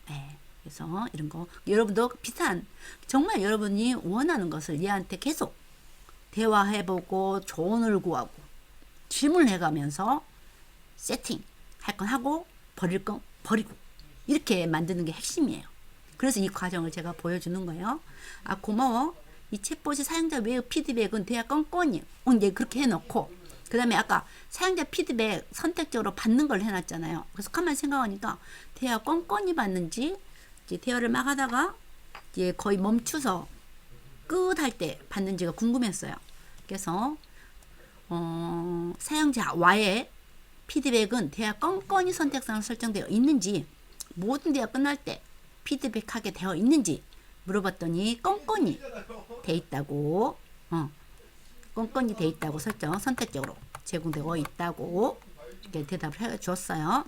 A: 네. 그래서 이런 거 여러분도 비슷한, 정말 여러분이 원하는 것을 얘한테 계속 대화해보고 조언을 구하고 질문을 해가면서 세팅 할 건 하고 버릴 건 버리고 이렇게 만드는 게 핵심이에요. 그래서 이 과정을 제가 보여주는 거예요. 아, 고마워. 이 챗봇이 사용자 외의 피드백은 대화 건건이 이제 그렇게 해놓고, 그 다음에 아까 사용자 피드백 선택적으로 받는 걸 해놨잖아요. 그래서 가만히 생각하니까 대화 건건이 받는지, 이제 대화를 막 하다가 이제 거의 멈추서 끝 할 때 받는지가 궁금했어요. 그래서 사용자와의 피드백은 대화 건건이 선택사항 설정되어 있는지, 모든 대화 끝날 때 피드백하게 되어 있는지 물어봤더니 건건이 돼 있다고, 건건이 돼 있다고 설정 선택적으로 제공되어 있다고 이렇게 대답을 해 주었어요.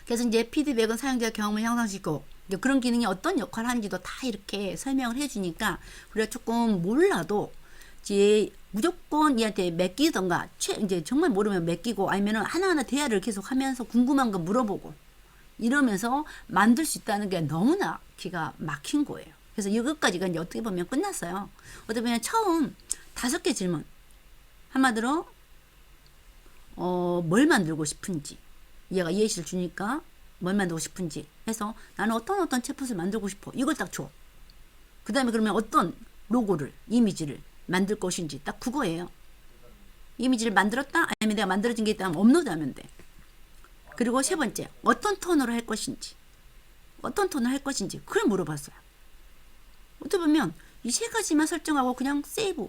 A: 그래서 이제 피드백은 사용자 경험을 향상시키고 그런 기능이 어떤 역할을 하는지도 다 이렇게 설명을 해주니까 우리가 조금 몰라도 이제 무조건 얘한테 맡기던가, 이제 정말 모르면 맡기고, 아니면은 하나하나 대화를 계속 하면서 궁금한 거 물어보고 이러면서 만들 수 있다는 게 너무나 기가 막힌 거예요. 그래서 이것까지가 이제 어떻게 보면 끝났어요. 어떻게 보면 처음 5개 질문, 한마디로 뭘 만들고 싶은지, 얘가 예시를 주니까 뭘 만들고 싶은지 해서 나는 어떤 챗봇을 만들고 싶어, 이걸 딱 줘. 그 다음에 그러면 어떤 로고를, 이미지를 만들 것인지 딱 그거예요. 이미지를 만들었다? 아니면 내가 만들어진 게 있다면 업로드하면 돼. 그리고 세 번째, 어떤 톤으로 할 것인지, 어떤 톤을 할 것인지 그걸 물어봤어요. 어떻게 보면 이 3가지만 설정하고 그냥 세이브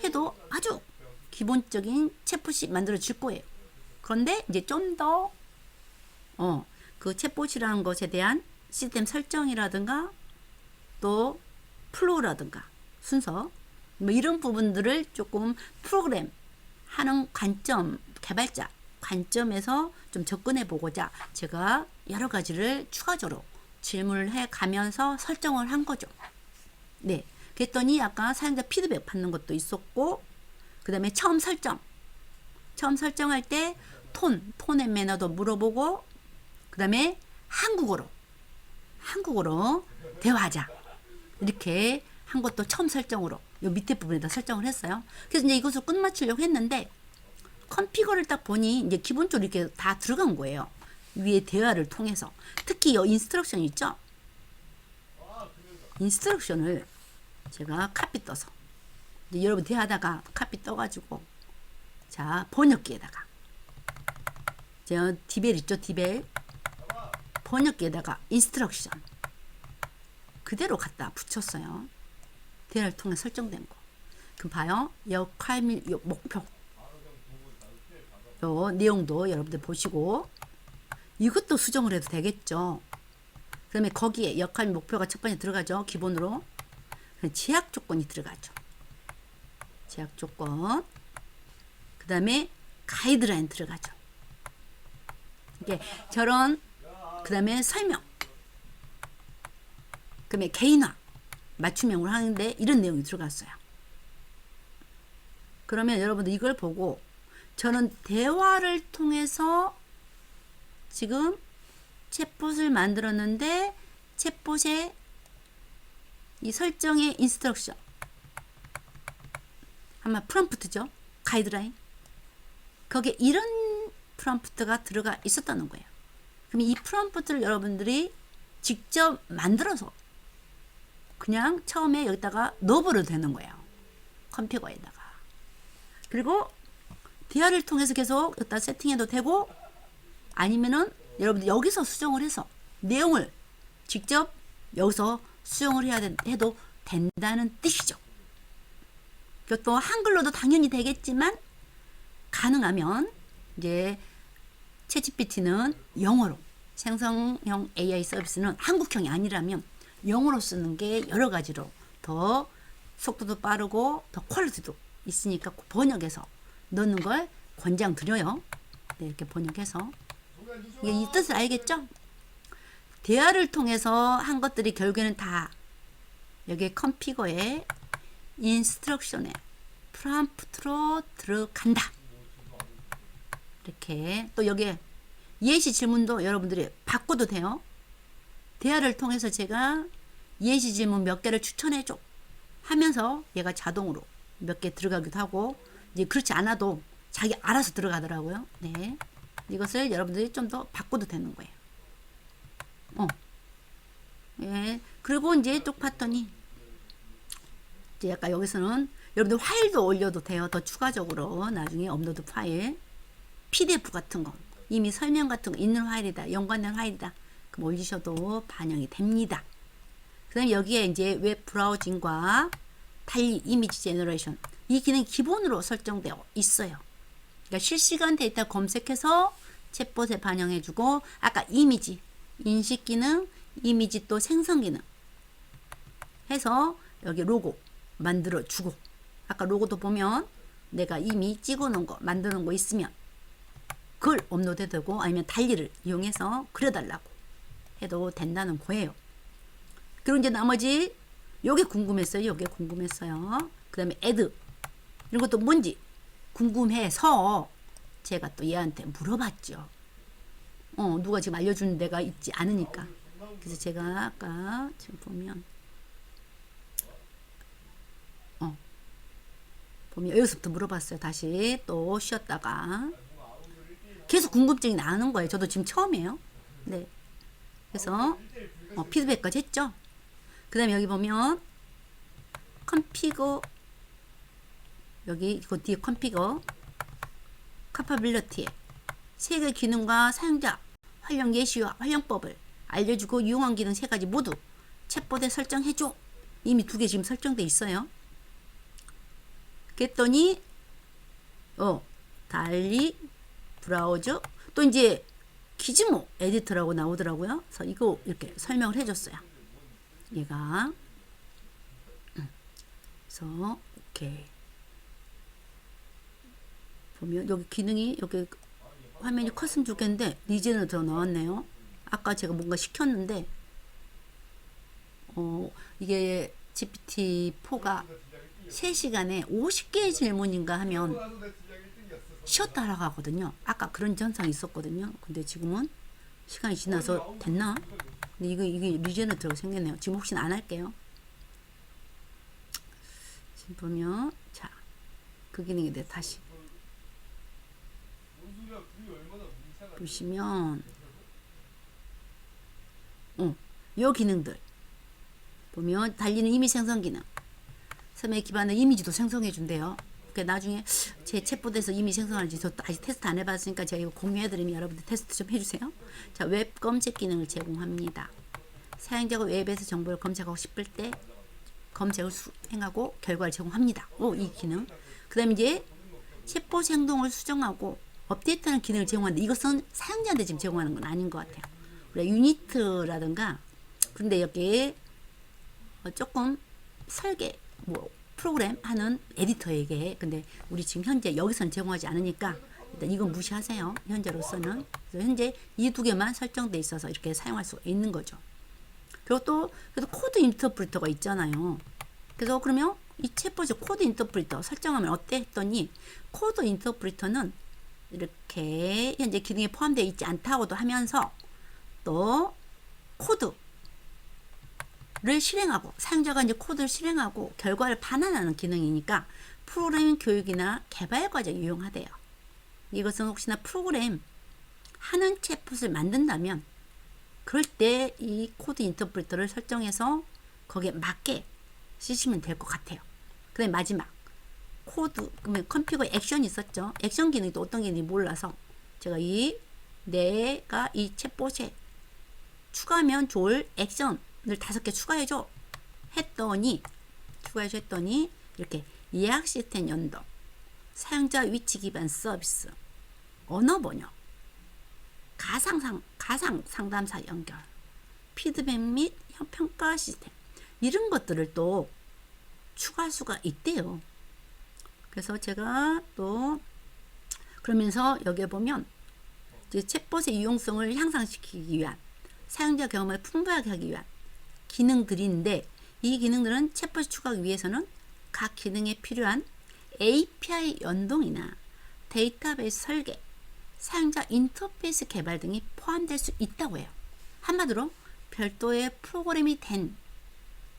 A: 해도 아주 기본적인 챗봇이 만들어질 거예요. 그런데 이제 좀 더 그 챗봇이라는 것에 대한 시스템 설정이라든가 또 플로우라든가 순서, 뭐 이런 부분들을 조금 프로그램 하는 관점, 개발자 관점에서 좀 접근해 보고자 제가 여러 가지를 추가적으로 질문을 해 가면서 설정을 한 거죠. 네. 그랬더니 아까 사용자 피드백 받는 것도 있었고, 그 다음에 처음 설정할 때 톤의 매너도 물어보고, 그 다음에 한국어로 대화하자 이렇게 한 것도 처음 설정으로 요 밑에 부분에다 설정을 했어요. 그래서 이제 이것을 끝마치려고 했는데 컨피거를 딱 보니 이제 기본적으로 이렇게 다 들어간 거예요. 위에 대화를 통해서. 특히 이 인스트럭션 있죠? 인스트럭션을 제가 카피 떠서 이제 여러분 대화하다가 카피 떠가지고, 자, 번역기에다가 제가 디벨 있죠? 디벨 번역기에다가 인스트럭션 그대로 갖다 붙였어요. 대화를 통해 설정된 거. 그럼 봐요. 역할 목표 요 내용도 여러분들 보시고, 이것도 수정을 해도 되겠죠. 그 다음에 거기에 역할 목표가 첫 번째 들어가죠. 기본으로. 제약 조건이 들어가죠. 제약 조건. 그 다음에 가이드라인 들어가죠. 이게 저런, 그 다음에 설명, 그 다음에 개인화, 맞춤형으로 하는데 이런 내용이 들어갔어요. 그러면 여러분들 이걸 보고, 저는 대화를 통해서 지금 챗봇을 만들었는데 챗봇의 이 설정의 인스트럭션, 아마 프롬프트죠. 가이드라인. 거기에 이런 프롬프트가 들어가 있었다는 거예요. 그럼 이 프롬프트를 여러분들이 직접 만들어서 그냥 처음에 여기다가 넣어버려도 되는 거예요. 컴퓨터에다가. 그리고 대화를 통해서 계속 여기다 세팅해도 되고, 아니면은 여러분들 여기서 수정을 해서 내용을 직접 여기서 수정을 해도 된다는 뜻이죠. 또 한글로도 당연히 되겠지만, 가능하면 이제 챗GPT는 영어로, 생성형 AI 서비스는 한국형이 아니라면 영어로 쓰는 게 여러 가지로 더 속도도 빠르고 더 퀄리티도 있으니까 번역해서 넣는 걸 권장드려요. 네, 이렇게 번역해서. 이게 이 뜻을 알겠죠? 대화를 통해서 한 것들이 결국에는 다 여기 컨피거에 인스트럭션에 프롬프트로 들어간다. 이렇게. 또 여기에 예시 질문도 여러분들이 바꿔도 돼요. 대화를 통해서 제가 예시 질문 몇 개를 추천해줘 하면서 얘가 자동으로 몇 개 들어가기도 하고 이제 그렇지 않아도 자기 알아서 들어가더라고요. 네. 이것을 여러분들이 좀 더 바꿔도 되는 거예요. 예. 그리고 이제 쭉 봤더니 이제 약간 여기서는 여러분들 파일도 올려도 돼요. 더 추가적으로 나중에 업로드 파일, PDF 같은 거, 이미 설명 같은 거 있는 파일이다, 연관된 파일이다. 그럼 올리셔도 반영이 됩니다. 그 다음에 여기에 이제 웹 브라우징과 달리 이미지 제너레이션, 이 기능이 기본으로 설정되어 있어요. 그러니까 실시간 데이터 검색해서 챗봇에 반영해주고, 아까 이미지 인식 기능, 이미지 또 생성 기능 해서 여기 로고 만들어주고, 아까 로고도 보면 내가 이미 찍어놓은 거 만드는 거 있으면 그걸 업로드 되고, 아니면 달리를 이용해서 그려달라고 해도 된다는 거예요. 그리고 이제 나머지 요게 궁금했어요. 요게 궁금했어요. 그 다음에 애드 이런 것도 뭔지 궁금해서 제가 또 얘한테 물어봤죠. 누가 지금 알려주는 데가 있지 않으니까. 그래서 제가 아까 지금 보면 여기서부터 물어봤어요. 다시 또 쉬었다가 계속 궁금증이 나는 거예요. 저도 지금 처음이에요. 네. 그래서 피드백까지 했죠. 그 다음에 여기 보면 컨피거, 여기 이거 뒤에 컨피거 카파빌리티에 세 개 기능과 사용자 활용 예시와 활용법을 알려주고 유용한 기능 세 가지 모두 챗봇에 설정해줘. 이미 2개 지금 설정돼 있어요. 그랬더니 달리 브라우저 또 이제 기즈모 에디터라고 나오더라고요. 그래서 이거 이렇게 설명을 해줬어요. 얘가 그래서 오케이 보면 여기 기능이 여기 화면이 컸으면 좋겠는데 리젠으로 들어 나왔네요. 아까 제가 뭔가 시켰는데 이게 GPT-4가 3시간에 50개의 질문인가 하면 쉬었다 하라고 하거든요. 아까 그런 현상이 있었거든요. 근데 지금은 시간이 지나서 됐나? 근데 이게 리젠으로 들어 생겼네요. 지금 혹시나 안 할게요. 지금 보면 자, 그 기능인데 다시 보시면 요 기능들 보면 달리는 이미지 생성 기능, 섬에 기반의 이미지도 생성해 준대요. 그러니까 나중에 제 챗봇에서 이미지 생성하는지 저 아직 테스트 안 해봤으니까 제가 이거 공유해드리면 여러분들 테스트 좀 해주세요. 자, 웹 검색 기능을 제공합니다. 사용자가 웹에서 정보를 검색하고 싶을 때 검색을 수행하고 결과를 제공합니다. 이 기능. 그 다음에 이제 챗봇 행동을 수정하고 업데이트하는 기능을 제공하는데 이것은 사용자한테 지금 제공하는 건 아닌 것 같아요. 우리가 유니트라든가 근데 여기 조금 설계 프로그램 하는 에디터에게, 근데 우리 지금 현재 여기서는 제공하지 않으니까 일단 이건 무시하세요. 현재로서는. 그래서 현재 이 2개만 설정돼 있어서 이렇게 사용할 수 있는 거죠. 그리고 또 그래도 코드 인터프리터가 있잖아요. 그래서 그러면 이 챗봇의 코드 인터프리터 설정하면 어때 했더니, 코드 인터프리터는 이렇게 현재 기능에 포함되어 있지 않다고도 하면서 또 코드를 실행하고, 사용자가 이제 코드를 실행하고 결과를 반환하는 기능이니까 프로그래밍 교육이나 개발 과정에 유용하대요. 이것은 혹시나 프로그램 하는 챗봇을 만든다면 그럴 때 이 코드 인터프리터를 설정해서 거기에 맞게 쓰시면 될 것 같아요. 그 다음에 마지막 코드, 그러면 컴피거 액션이 있었죠. 액션 기능도 어떤 기능인지 몰라서 제가 내가 이 챗봇에 추가하면 좋을 액션을 5개 추가해줘 했더니 이렇게 예약 시스템 연동, 사용자 위치 기반 서비스, 언어 번역, 가상 상담사 연결, 피드백 및 평가 시스템, 이런 것들을 또 추가할 수가 있대요. 그래서 제가 또 그러면서 여기에 보면 이제 챗봇의 유용성을 향상시키기 위한, 사용자 경험을 풍부하게 하기 위한 기능들인데, 이 기능들은 챗봇이 추가하기 위해서는 각 기능에 필요한 API 연동이나 데이터베이스 설계, 사용자 인터페이스 개발 등이 포함될 수 있다고 해요. 한마디로 별도의 프로그램이 된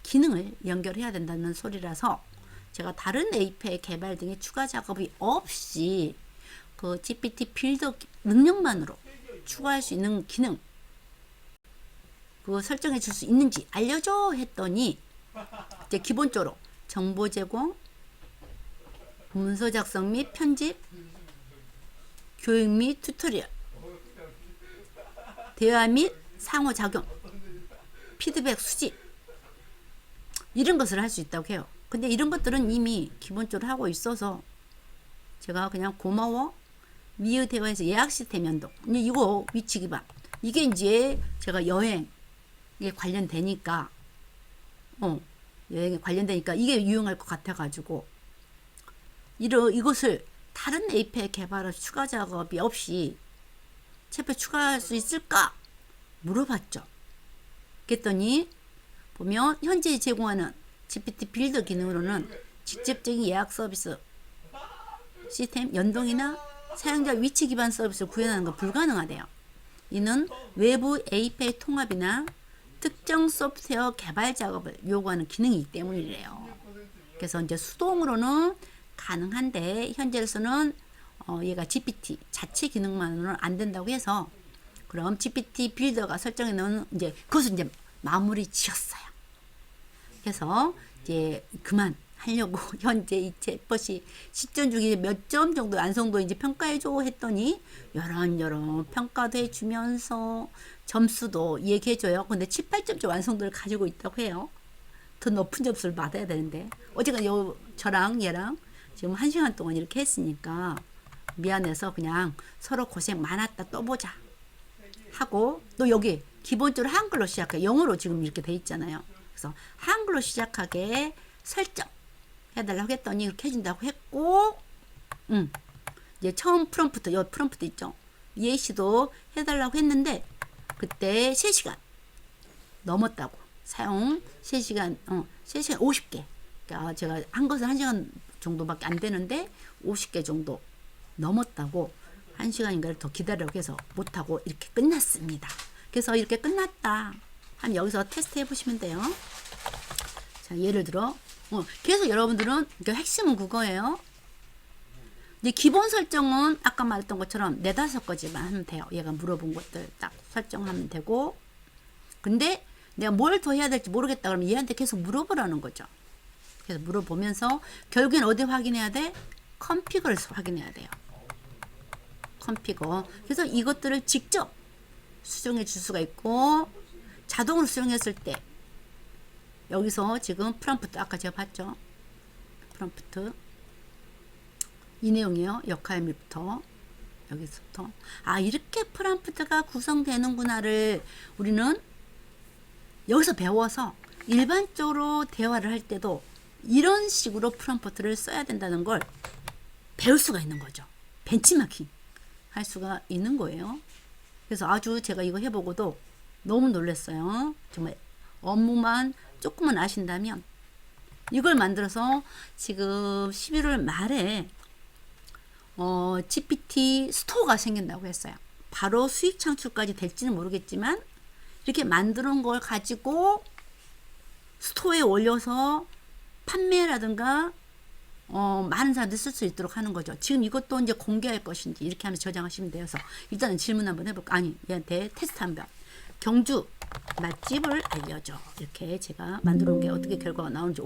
A: 기능을 연결해야 된다는 소리라서 제가 다른 API 개발 등의 추가 작업이 없이 그 GPT 빌더 능력만으로 추가할 수 있는 기능 그거 설정해 줄 수 있는지 알려줘 했더니 이제 기본적으로 정보 제공, 문서 작성 및 편집, 교육 및 튜토리얼, 대화 및 상호작용, 피드백 수집 이런 것을 할 수 있다고 해요. 근데 이런 것들은 이미 기본적으로 하고 있어서 제가 그냥 고마워 미의 대화에서 예약 시스템 연동 이거 위치 기반 이게 이제 제가 여행에 관련되니까 여행에 관련되니까 이게 유용할 것 같아 가지고 이것을 다른 API 개발을 추가 작업이 없이 챗에 추가할 수 있을까 물어봤죠. 그랬더니 보면 현재 제공하는 GPT 빌더 기능으로는 직접적인 예약 서비스 시스템 연동이나 사용자 위치 기반 서비스를 구현하는 건 불가능하대요. 이는 외부 API 통합이나 특정 소프트웨어 개발 작업을 요구하는 기능이기 때문이래요. 그래서 이제 수동으로는 가능한데 현재로서는 얘가 GPT 자체 기능만으로는 안 된다고 해서 그럼 GPT 빌더가 설정해 놓은 이제 그것을 이제 마무리 지었어요. 그래서 이제 그만 하려고 현재 이 챗봇이 시점 중에 몇 점 정도 완성도 이제 평가해줘 했더니 여러 평가도 해주면서 점수도 얘기해줘요. 근데 7, 8점째 완성도를 가지고 있다고 해요. 더 높은 점수를 받아야 되는데 어제가 저랑 얘랑 지금 1시간 동안 이렇게 했으니까 미안해서 그냥 서로 고생 많았다 또 보자 하고 또 여기 기본적으로 한글로 시작해 영어로 지금 이렇게 돼 있잖아요. 그래서 한글로 시작하게 설정 해달라고 했더니 이렇게 해준다고 했고 이제 처음 프롬프트 요 프롬프트 있죠. 예시도 해달라고 했는데 그때 3시간 넘었다고 사용 3시간 3시간 50개 그러니까 제가 한 것은 1시간 정도밖에 안 되는데 50개 정도 넘었다고 1시간인가를 더 기다리라고 해서 못하고 이렇게 끝났습니다. 그래서 이렇게 끝났다 하면 여기서 테스트 해보시면 돼요. 자 예를 들어 그래서 여러분들은 핵심은 그거예요. 이제 기본 설정은 아까 말했던 것처럼 4-5가지만 하면 돼요. 얘가 물어본 것들 딱 설정하면 되고 근데 내가 뭘 더 해야 될지 모르겠다 그러면 얘한테 계속 물어보라는 거죠. 그래서 물어보면서 결국엔 어디 확인해야 돼? 컨피그를 확인해야 돼요. 컨피그. 그래서 이것들을 직접 수정해 줄 수가 있고 자동으로 수정했을 때 여기서 지금 프롬프트 아까 제가 봤죠. 프롬프트 이 내용이에요. 역할밀부터 여기서부터 이렇게 프롬프트가 구성되는구나를 우리는 여기서 배워서 일반적으로 대화를 할 때도 이런 식으로 프롬프트를 써야 된다는 걸 배울 수가 있는 거죠. 벤치마킹 할 수가 있는 거예요. 그래서 아주 제가 이거 해보고도 너무 놀랐어요. 정말 업무만 조금만 아신다면 이걸 만들어서 지금 11월 말에 GPT 스토어가 생긴다고 했어요. 바로 수익 창출까지 될지는 모르겠지만 이렇게 만드는 걸 가지고 스토어에 올려서 판매라든가 많은 사람들이 쓸 수 있도록 하는 거죠. 지금 이것도 이제 공개할 것인지 이렇게 하면서 저장하시면 돼서 일단은 질문 한번 해볼까? 아니 얘한테 테스트 한번 경주 맛집을 알려줘 이렇게 제가 만들어 놓은 게 어떻게 결과가 나오는지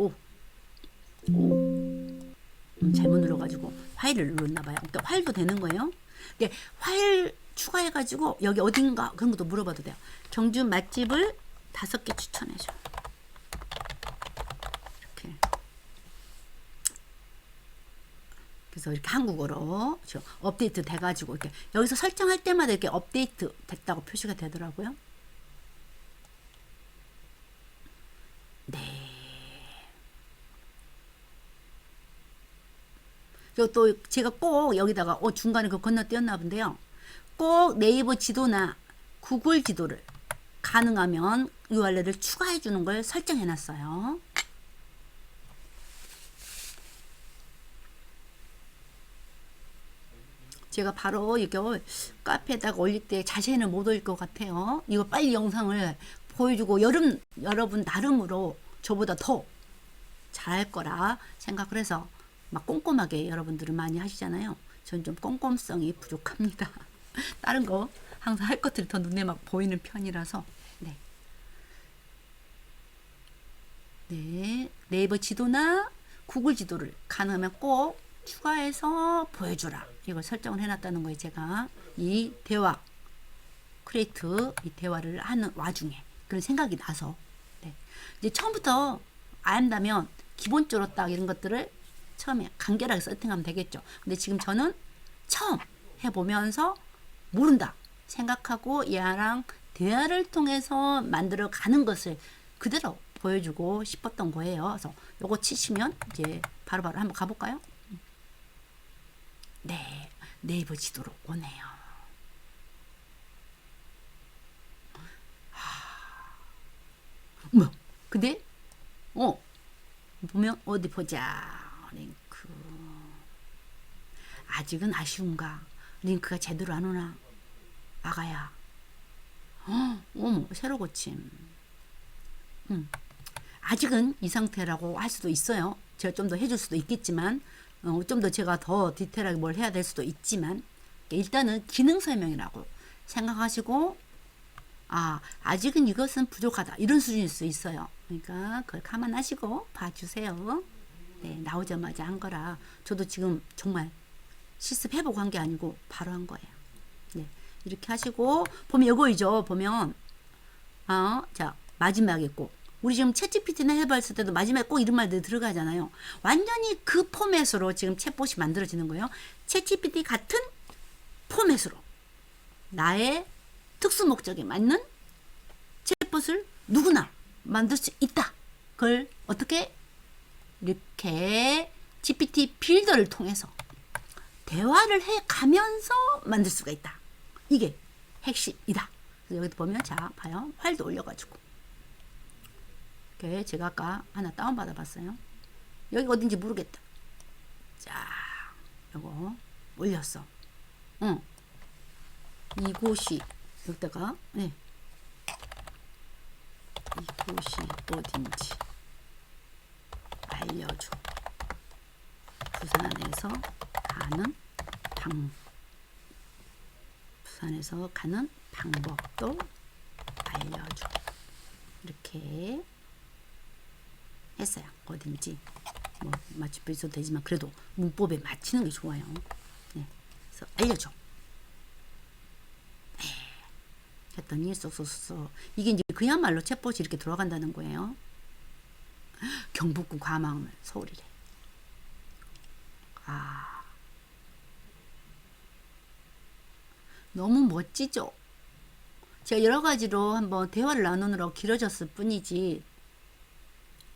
A: 잘못 눌러가지고 파일을 눌렀나 봐요. 그러니까 파일도 되는 거예요. 근데 파일 추가해가지고 여기 어딘가 그런 것도 물어봐도 돼요. 경주 맛집을 5개 추천해줘. 이렇게. 그래서 이렇게 한국어로 업데이트 돼가지고 이렇게 여기서 설정할 때마다 이렇게 업데이트 됐다고 표시가 되더라고요. 네. 또 제가 꼭 여기다가 중간에 그 건너뛰었나 본데요. 꼭 네이버 지도나 구글 지도를 가능하면 URL을 추가해 주는 걸 설정해 놨어요. 제가 바로 이거 카페에다가 올릴 때 자세히는 못 올릴 것 같아요. 이거 빨리 영상을 보여주고 여러분 나름으로 저보다 더 잘할 거라 생각을 해서 막 꼼꼼하게 여러분들은 많이 하시잖아요. 전 좀 꼼꼼성이 부족합니다. 다른 거 항상 할 것들이 더 눈에 막 보이는 편이라서. 네. 네. 네이버 지도나 구글 지도를 가능하면 꼭 추가해서 보여줘라. 이걸 설정을 해놨다는 거예요. 제가 이 대화 크리에이트 이 대화를 하는 와중에 그런 생각이 나서. 네. 이제 처음부터 안다면 기본적으로 딱 이런 것들을 처음에 간결하게 세팅하면 되겠죠. 근데 지금 저는 처음 해보면서 모른다 생각하고 얘랑 대화를 통해서 만들어 가는 것을 그대로 보여주고 싶었던 거예요. 그래서 요거 치시면 이제 바로바로 한번 가볼까요? 네, 네이버 지도로 오네요. 뭐? 근데 보면 어디 보자. 링크 아직은 아쉬운가? 링크가 제대로 안 오나? 아가야. 어머 새로 고침. 아직은 이 상태라고 할 수도 있어요. 제가 좀 더 해줄 수도 있겠지만 좀 더 제가 더 디테일하게 뭘 해야 될 수도 있지만 일단은 기능 설명이라고 생각하시고 아직은 이것은 부족하다 이런 수준일 수 있어요. 그러니까 그걸 감안하시고 봐주세요. 네, 나오자마자 한 거라 저도 지금 정말 실습해보고 한 게 아니고 바로 한 거예요. 네, 이렇게 하시고 보면 이거이죠. 보면 자 마지막에 꼭 우리 지금 챗GPT나 해봤을 때도 마지막에 꼭 이런 말들 들어가잖아요. 완전히 그 포맷으로 지금 챗봇이 만들어지는 거예요. 챗GPT 같은 포맷으로 나의 특수 목적에 맞는 챗봇을 누구나 만들 수 있다. 그걸 어떻게 이렇게 GPT 빌더를 통해서 대화를 해가면서 만들 수가 있다. 이게 핵심이다. 그래서 여기도 보면 자 봐요. 파일도 올려가지고 이렇게 제가 아까 하나 다운받아 봤어요. 여기가 어딘지 모르겠다. 자 요거 올렸어. 이곳이 여기다가 이곳이 어딘지 알려줘. 부산에서 가는 방법도 알려줘. 이렇게 했어요. 어딘지 뭐 맞춤표 있어도 되지만 그래도 문법에 맞추는 게 좋아요. 네, 그래서 알려줘. 했더니 쏙쏙쏙 이게 이제 그야말로 챗봇이 이렇게 돌아간다는 거예요. 경북구 과마을 서울이래. 너무 멋지죠? 제가 여러 가지로 한번 대화를 나누느라고 길어졌을 뿐이지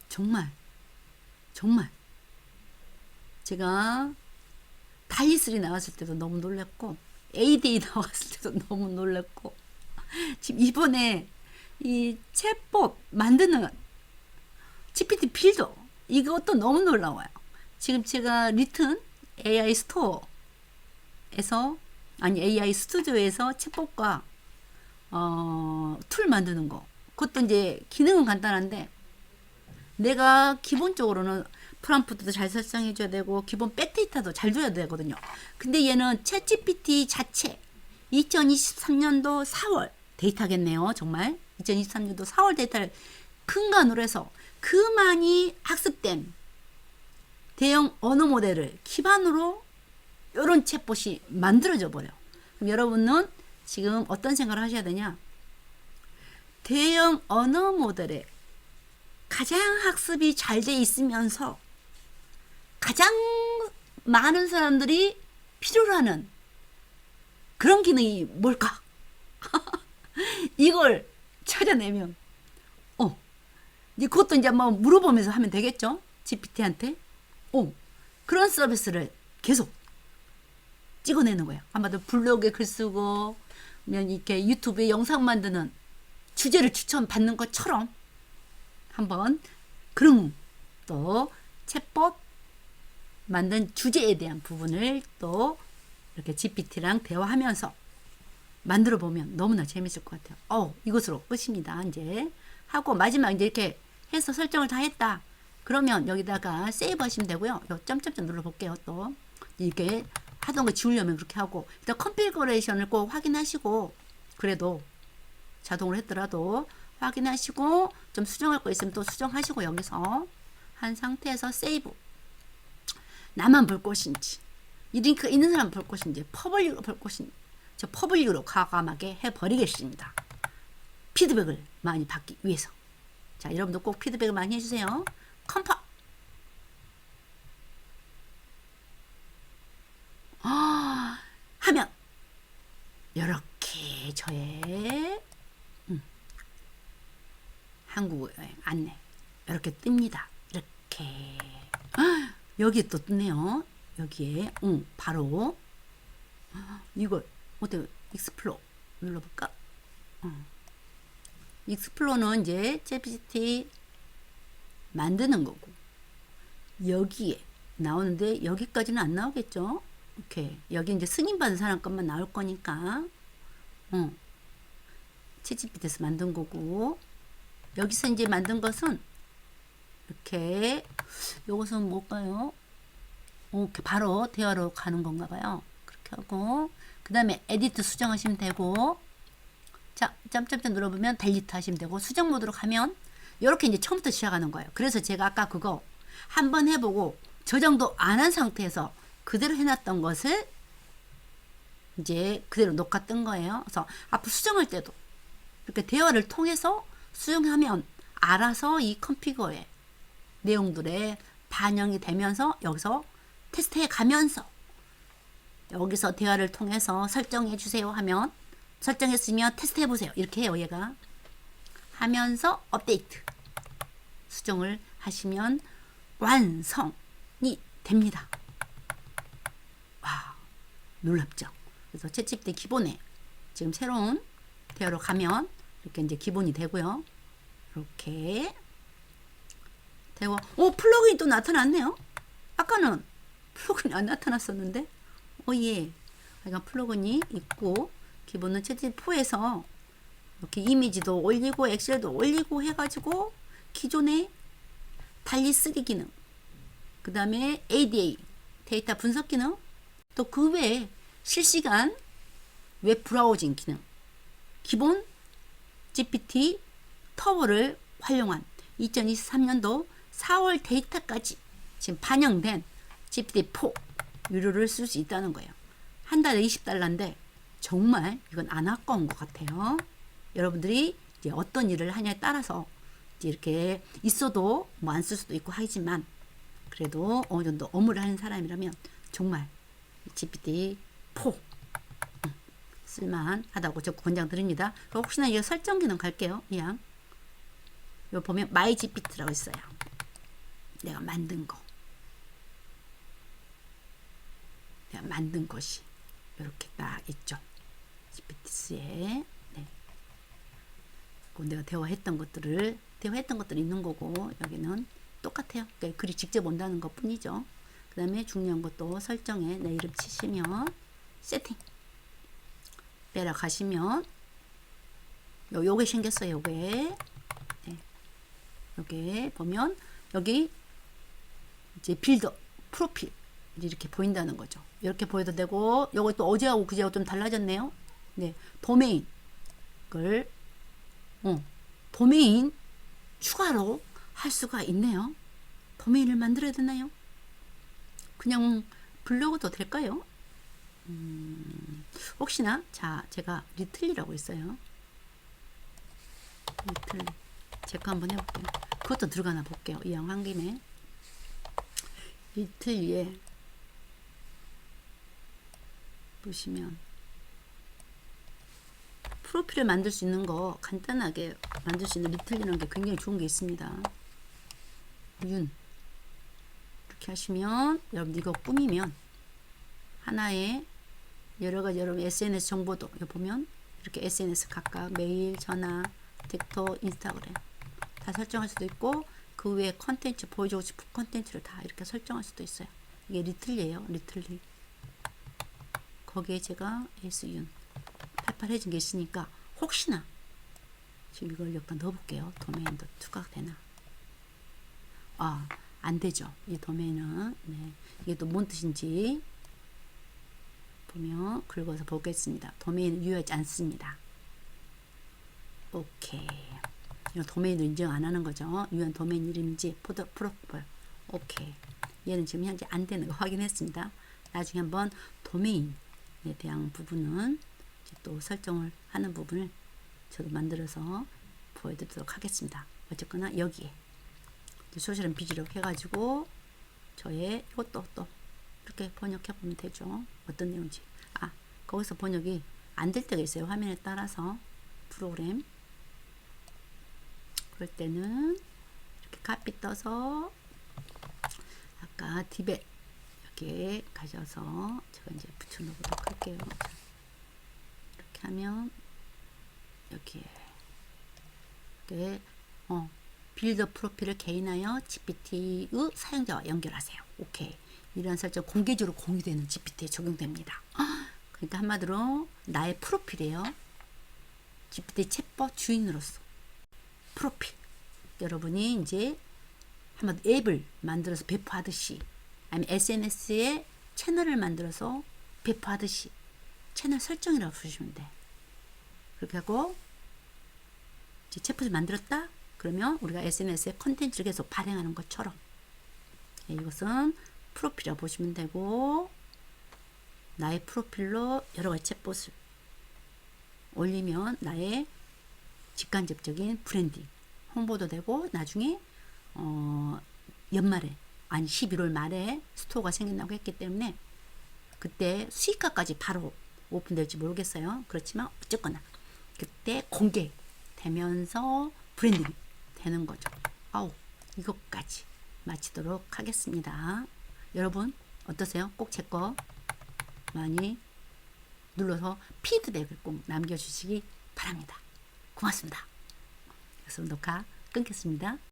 A: 정말 제가 다이슬이 나왔을 때도 너무 놀랐고 AD 나왔을 때도 너무 놀랐고 지금 이번에 이 챗봇 만드는 GPT 빌더 이것도 너무 놀라워요. 지금 제가 리튼 AI 스토어에서 AI 스튜디오에서 챗봇과 툴 만드는 거 그것도 이제 기능은 간단한데 내가 기본적으로는 프롬프트도 잘 설정해 줘야 되고 기본 백데이터도 잘 줘야 되거든요. 근데 얘는 챗GPT 자체 2023년도 4월 데이터겠네요. 정말 2023년도 4월 데이터를 근간으로 해서 그 많이 학습된 대형 언어 모델을 기반으로 이런 챗봇이 만들어져 버려. 그럼 여러분은 지금 어떤 생각을 하셔야 되냐? 대형 언어 모델에 가장 학습이 잘 돼 있으면서 가장 많은 사람들이 필요로 하는 그런 기능이 뭘까? 이걸 찾아내면 이제 그것도 이제 뭐 물어보면서 하면 되겠죠? GPT한테 그런 서비스를 계속 찍어내는 거예요. 한마디로 블로그에 글 쓰고 이렇게 유튜브에 영상 만드는 주제를 추천받는 것처럼 한번 그런 또 챗봇 만든 주제에 대한 부분을 또 이렇게 GPT랑 대화하면서 만들어 보면 너무나 재밌을 것 같아요. 이것으로 끝입니다. 이제 하고 마지막 이제 이렇게 해서 설정을 다 했다. 그러면 여기다가 세이브 하시면 되고요. 요 점점점 눌러볼게요. 또 이게 하던 거 지우려면 그렇게 하고 일단 컨피그레이션을 꼭 확인하시고 그래도 자동으로 했더라도 확인하시고 좀 수정할 거 있으면 또 수정하시고 여기서 한 상태에서 세이브. 나만 볼 것인지 이 링크가 있는 사람 볼 것인지 퍼블릭으로 볼 것인지 저 퍼블릭으로 과감하게 해버리겠습니다. 피드백을 많이 받기 위해서. 자, 여러분도 꼭 피드백을 많이 해주세요. 컴퍼 하면 이렇게 저의 한국 여행 안내 이렇게 뜹니다. 이렇게 여기에 또 뜨네요. 여기에 바로 이걸 어때 익스플로 눌러볼까? 익스플로는 이제 챗GPT 만드는 거고 여기에 나오는데 여기까지는 안 나오겠죠? 오케이. 여기 이제 승인받은 사람 것만 나올 거니까 챗GPT에서 만든 거고 여기서 이제 만든 것은 이렇게 요것은 뭘까요? 이렇게 바로 대화로 가는 건가 봐요. 그렇게 하고 그 다음에 에디트 수정하시면 되고 자 점점점 눌러보면 델리트 하시면 되고 수정 모드로 가면 이렇게 이제 처음부터 시작하는 거예요. 그래서 제가 아까 그거 한번 해보고 저장도 안 한 상태에서 그대로 해놨던 것을 이제 그대로 녹화 뜬 거예요. 그래서 앞으로 수정할 때도 이렇게 대화를 통해서 수정하면 알아서 이 컨피그어에 내용들에 반영이 되면서 여기서 테스트해 가면서 여기서 대화를 통해서 설정해 주세요 하면 설정했으면 테스트 해보세요. 이렇게 해요. 얘가 하면서 업데이트 수정을 하시면 완성이 됩니다. 와 놀랍죠. 그래서 챗GPT 기본에 지금 새로운 대화로 가면 이렇게 이제 기본이 되고요. 이렇게 되고 플러그인 또 나타났네요. 아까는 플러그인이 안 나타났었는데 예. 그러니까 플러그인이 있고 기본은 챗GPT4에서 이렇게 이미지도 올리고 엑셀도 올리고 해가지고 기존에 달리 쓰기 기능 그 다음에 ADA 데이터 분석 기능 또 그 외에 실시간 웹 브라우징 기능 기본 GPT 터보를 활용한 2023년도 4월 데이터까지 지금 반영된 GPT-4 유료를 쓸 수 있다는 거예요. 한 달에 $20인데 정말 이건 안 아까운 것 같아요. 여러분들이 이제 어떤 일을 하냐에 따라서 이제 이렇게 있어도 뭐 안 쓸 수도 있고 하지만 그래도 어느 정도 업무를 하는 사람이라면 정말 GPT-4 쓸만하다고 적극 권장드립니다. 혹시나 이거 설정 기능 갈게요. 그냥 여기 보면 마이 GPT라고 있어요. 내가 만든 거. 내가 만든 것이 이렇게 딱 있죠. GPT-4에 네. 내가 대화했던 것들이 있는 거고 여기는 똑같아요. 그러니까 글이 직접 온다는 것 뿐이죠. 그 다음에 중요한 것도 설정에 내 이름 치시면 세팅 빼라 가시면 요게 생겼어요. 요게 네. 요게 보면 여기 이제 빌더 프로필 이렇게 보인다는 거죠. 이렇게 보여도 되고 요거 또 어제하고 그제하고 좀 달라졌네요. 네, 도메인 걸 도메인 추가로 할 수가 있네요. 도메인을 만들어야 되나요? 그냥 블로그도 될까요? 혹시나 자 제가 리틀리라고 있어요. 리틀리 체크 한번 해볼게요. 그것도 들어가나 볼게요. 이왕 한 김에 리틀리에 보시면 프로필을 만들 수 있는 거 간단하게 만들 수 있는 리틀리라는 게 굉장히 좋은 게 있습니다. 윤 이렇게 하시면 여러분 이거 꾸미면 하나의 여러가지 여러분 SNS 정보도 여기 보면 이렇게 SNS 각각 메일, 전화, 틱톡, 인스타그램 다 설정할 수도 있고 그 외에 컨텐츠 보여주고 싶은 컨텐츠를 다 이렇게 설정할 수도 있어요. 이게 리틀리예요. 리틀리 거기에 제가 SUN 팔팔해진 게 있으니까 혹시나 지금 이걸 여기다 넣어볼게요. 도메인도 추가가 되나 안 되죠. 이 도메인은. 네. 이게 또 뭔 뜻인지 보면 긁어서 보겠습니다. 도메인은 유효하지 않습니다. 오케이. 이거 도메인도 인정 안 하는 거죠. 유효한 도메인 이름인지 프로폴. 오케이. 얘는 지금 현재 안 되는 거 확인했습니다. 나중에 한번 도메인에 대한 부분은 또 설정을 하는 부분을 저도 만들어서 보여드리도록 하겠습니다. 어쨌거나 여기에 소셜은 비지력 해가지고 저의 이것도 또 이렇게 번역해 보면 되죠. 어떤 내용인지. 거기서 번역이 안 될 때가 있어요. 화면에 따라서 프로그램. 그럴 때는 이렇게 카피 떠서 아까 디벨 여기에 가셔서 제가 이제 붙여놓도록 할게요. 이렇게 하면 여기에 빌더 프로필을 개인하여 GPT의 사용자와 연결하세요. 오케이. 이런 설정 공개적으로 공유되는 GPT에 적용됩니다. 그러니까 한마디로 나의 프로필이에요. GPT 챗봇 주인으로서 프로필. 여러분이 이제 한번 앱을 만들어서 배포하듯이 아니면 SNS에 채널을 만들어서 배포하듯이 채널 설정이라고 부르시면 돼. 그렇게 하고 이제 챗봇을 만들었다? 그러면 우리가 SNS에 컨텐츠를 계속 발행하는 것처럼 이것은 프로필이라고 보시면 되고 나의 프로필로 여러 가지 챗봇을 올리면 나의 직간접적인 브랜딩 홍보도 되고 나중에 연말에 아니 11월 말에 스토어가 생긴다고 했기 때문에 그때 수익화까지 바로 오픈될지 모르겠어요. 그렇지만 어쨌거나 그때 공개되면서 브랜딩이 되는 거죠. 이것까지 마치도록 하겠습니다. 여러분 어떠세요? 꼭 제 거 많이 눌러서 피드백을 꼭 남겨주시기 바랍니다. 고맙습니다. 그래서 녹화 끊겠습니다.